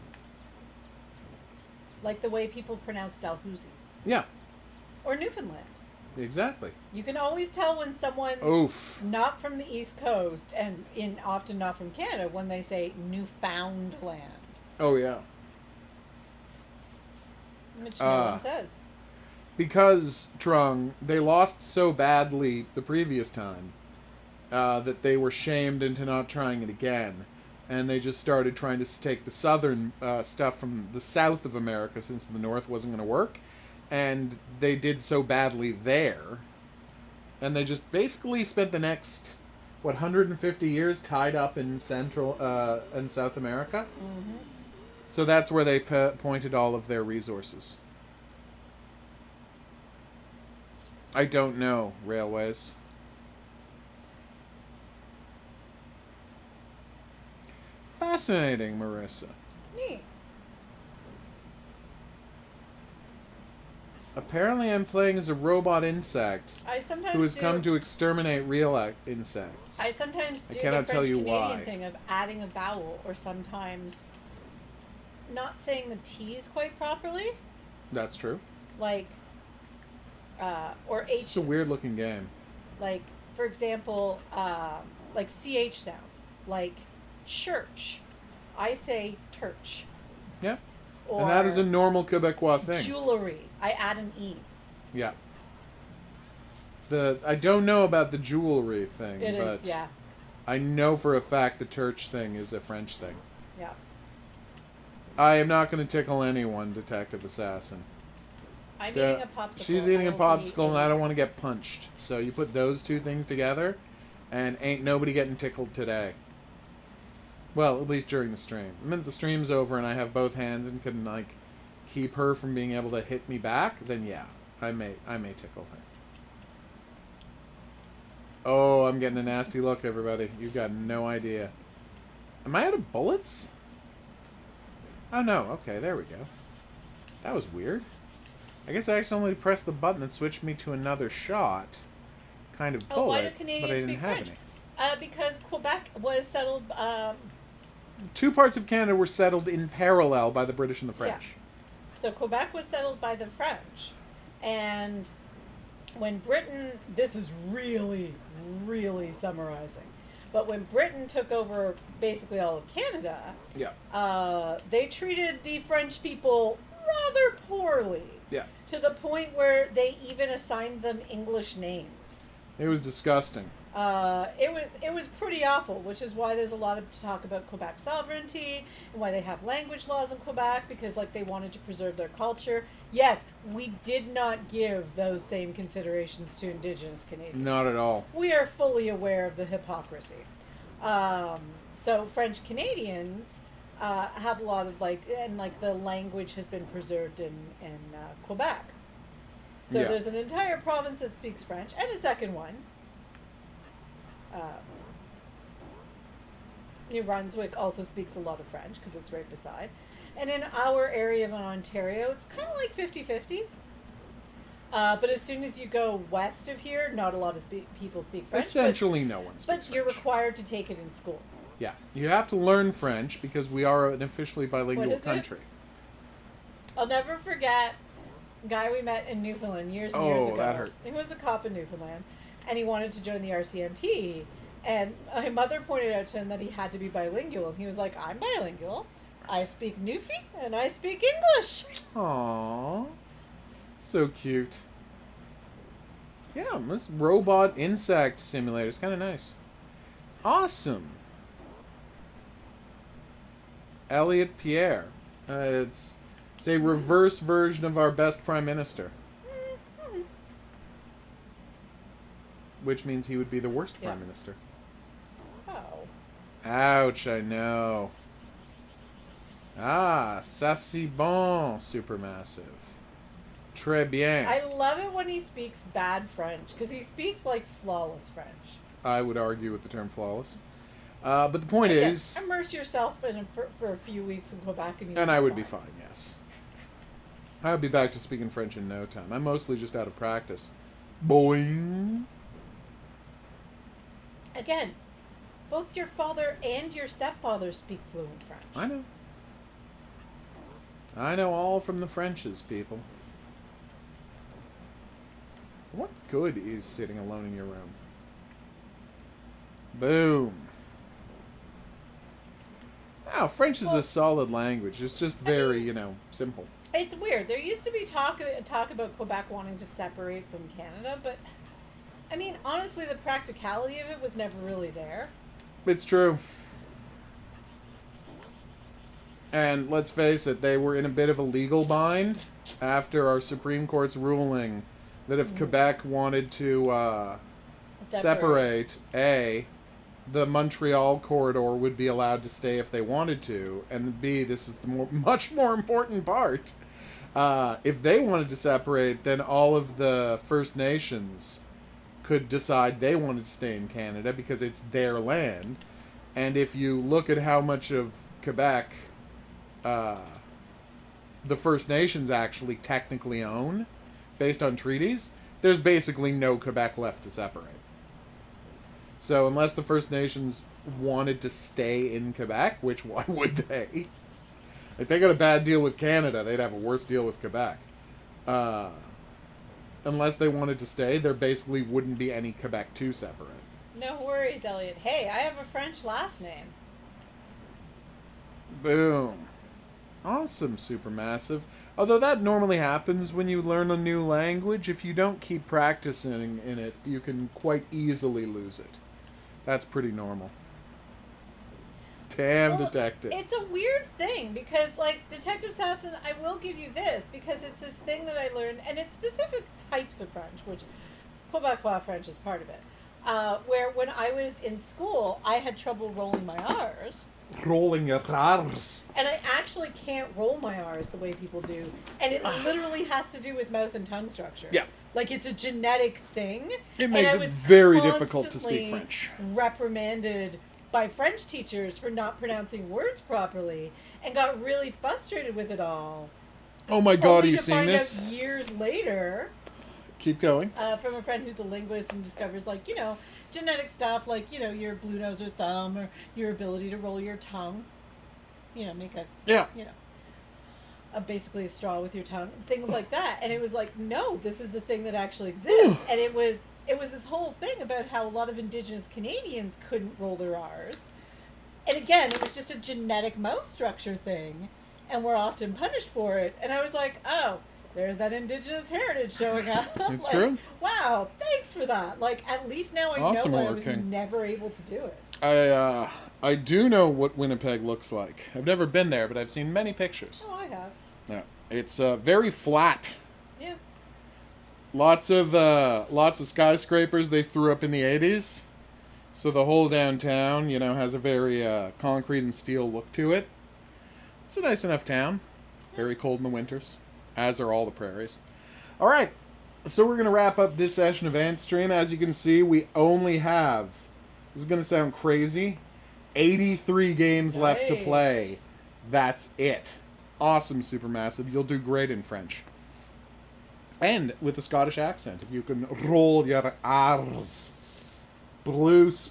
Like the way people pronounce Dalhousie. Yeah, Or Newfoundland. exactly. You can always tell when someone's Oof. not from the East Coast and often not from Canada when they say Newfoundland. Oh, yeah. Which no one says. Because, Trung, they lost so badly the previous time that they were shamed into not trying it again. And they just started trying to take the southern stuff from the south of America since the north wasn't going to work. And they did so badly there. And they just basically spent the next, 150 years tied up in Central and South America? Mm-hmm. So that's where they pointed all of their resources. I don't know, railways. Fascinating, Marissa. Neat. Apparently I'm playing as a robot insect I sometimes who has do, come to exterminate real insects. I sometimes do cannot the tell French you Canadian why. thing of adding a vowel or sometimes not saying the T's quite properly. That's true. Like or H's. It's a weird looking game. Like, for example, like CH sounds. Like church. I say turch. Yeah. Or And that is a normal Quebecois thing. jewelry. I add an E. Yeah. I don't know about the jewelry thing, It but is, yeah. I know for a fact the church thing is a French thing. Yeah. I am not going to tickle anyone, Detective Assassin. I'm eating a popsicle. She's eating a I will be popsicle, and I don't eating- want to get punched. So you put those two things together, and ain't nobody getting tickled today. Well, at least during the stream. The minute the stream's over and I have both hands and can, like, keep her from being able to hit me back, then yeah, I may tickle her. Oh, I'm getting a nasty look, everybody. You've got no idea. Am I out of bullets? Oh, no. Okay, there we go. That was weird. I guess I accidentally pressed the button that switched me to another shot. Kind of Oh, why do bullet, Canadians but I didn't speak have French? any. Because Quebec was settled. Two parts of Canada were settled in parallel by the British and the French. So Quebec was settled by the French, and when Britain, this is really, really summarizing, but when Britain took over basically all of Canada, they treated the French people rather poorly. Yeah. To the point where they even assigned them English names. It was disgusting. It was pretty awful, which is why there's a lot of talk about Quebec sovereignty and why they have language laws in Quebec, because like they wanted to preserve their culture. Yes, we did not give those same considerations to Indigenous Canadians. Not at all. We are fully aware of the hypocrisy. So French Canadians have a lot of and the language has been preserved in Quebec. So Yeah. there's an entire province that speaks French, and a second one. New Brunswick also speaks a lot of French because it's right beside. And in our area of Ontario, it's kind of like 50-50. But as soon as you go west of here, not a lot of people speak French. Essentially, no one speaks But French. you're required to take it in school. Yeah, you have to learn French because we are an officially bilingual What is it? country. I'll never forget a guy we met in Newfoundland years and years ago. Oh, that hurt. He was a cop in Newfoundland, and he wanted to join the RCMP. And my mother pointed out to him that he had to be bilingual. And he was like, I'm bilingual. I speak Newfie and I speak English. Aww. So cute. Yeah, this robot insect simulator is kind of nice. Awesome. Elliot Pierre. It's a reverse version of our best prime minister. Which means he would be the worst prime Yeah. minister. Oh. Ouch, I know. Ah, ça c'est bon, supermassive. Très bien. I love it when he speaks bad French, because he speaks like flawless French. I would argue with the term flawless. But the point Again, is... immerse yourself in for a few weeks in Quebec and And I would be fine, yes. I would be back to speaking French in no time. I'm mostly just out of practice. Boing. Again, both your father and your stepfather speak fluent French. I know. I know all from the Frenches, people. What good is sitting alone in your room? Boom. Wow, French is a solid language. It's just very, simple. It's weird. There used to be talk about Quebec wanting to separate from Canada, but I mean, honestly, the practicality of it was never really there. It's true. And let's face it, they were in a bit of a legal bind after our Supreme Court's ruling that if Quebec wanted to separate, A, the Montreal corridor would be allowed to stay if they wanted to, and B, this is the much more important part, if they wanted to separate, then all of the First Nations could decide they wanted to stay in Canada because it's their land. And if you look at how much of Quebec the First Nations actually technically own, based on treaties, there's basically no Quebec left to separate. So unless the First Nations wanted to stay in Quebec, which why would they? If they got a bad deal with Canada, they'd have a worse deal with Quebec. Unless they wanted to stay, there basically wouldn't be any Quebec to separate. No worries, Elliot. Hey, I have a French last name. Boom. Awesome, Supermassive. Although that normally happens when you learn a new language. If you don't keep practicing in it, you can quite easily lose it. That's pretty normal. Damn, Well, detective. It's a weird thing because, like, Detective Assassin, I will give you this because it's this thing that I learned, and it's specific types of French, which Quebecois French is part of it. Where when I was in school, I had trouble rolling my R's. Rolling your R's. And I actually can't roll my R's the way people do. And it literally has to do with mouth and tongue structure. Yeah. Like, it's a genetic thing. It makes And I it was very difficult to speak constantly French. reprimanded by French teachers for not pronouncing words properly and got really frustrated with it all. Oh my god, are Only you to seeing find this? out years later, Keep going. from a friend who's a linguist and discovers, like, genetic stuff, like, your blue nose or thumb or your ability to roll your tongue. Make a, Yeah. basically a straw with your tongue, things like that. And it was like, no, this is a thing that actually exists. And it was this whole thing about how a lot of Indigenous Canadians couldn't roll their R's. And again, it was just a genetic mouth structure thing, and we're often punished for it. And I was like, oh, there's that indigenous heritage showing up. It's Like, true. Wow, thanks for that. Like, at least now I Awesome know I was working. never able to do it. I do know what Winnipeg looks like. I've never been there, but I've seen many pictures. Oh, I have. Yeah, it's very flat. Yeah. Lots of skyscrapers they threw up in the 80s. So the whole downtown, has a very concrete and steel look to it. It's a nice enough town. Very cold in the winters, as are all the prairies. All right, so we're going to wrap up this session of Antstream. As you can see, we only have, this is going to sound crazy, 83 games left to Nice. play. That's it. Awesome, Supermassive. You'll do great in French. And with a Scottish accent, if you can roll your R's. Bruce.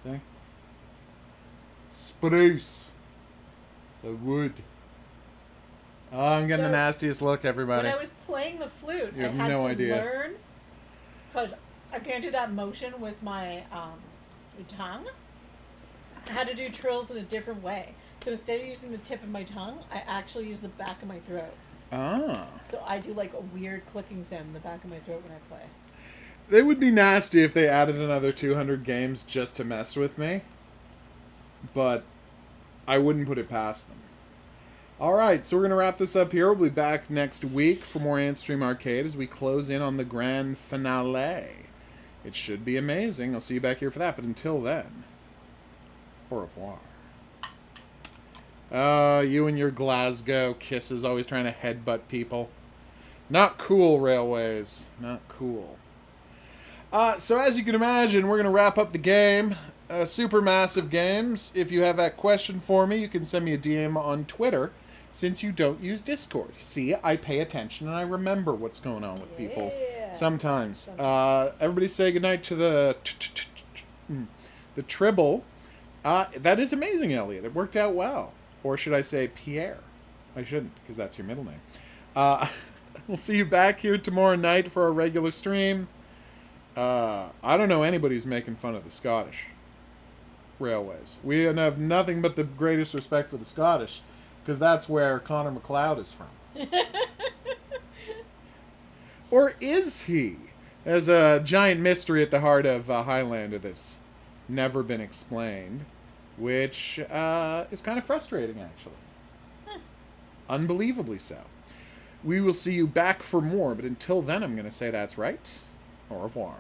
See? Spruce. The wood. Oh, I'm getting So, the nastiest look, everybody. When I was playing the flute, You I have had no to idea. learn, because I can't do that motion with my tongue. I had to do trills in a different way. So instead of using the tip of my tongue, I actually use the back of my throat. Ah. So I do like a weird clicking sound in the back of my throat when I play. They would be nasty if they added another 200 games just to mess with me. But I wouldn't put it past them. Alright, so we're going to wrap this up here. We'll be back next week for more Antstream Arcade as we close in on the grand finale. It should be amazing. I'll see you back here for that. But until then, au revoir. You and your Glasgow kisses, always trying to headbutt people. Not cool, Railways. Not cool. So as you can imagine, we're going to wrap up the game. Supermassive Games. If you have that question for me, you can send me a DM on Twitter, since you don't use Discord. See, I pay attention and I remember what's going on with people. Yeah. Sometimes. Everybody say goodnight to the Tribble. That is amazing, Elliot. It worked out well. Or should I say Pierre? I shouldn't, because that's your middle name. We'll see you back here tomorrow night for our regular stream. I don't know anybody who's making fun of the Scottish Railways. We have nothing but the greatest respect for the Scottish, because that's where Connor McLeod is from. Or is he? There's a giant mystery at the heart of Highlander that's never been explained, which is kind of frustrating, actually. Unbelievably so. We will see you back for more, but until then, I'm going to say that's right. Au revoir.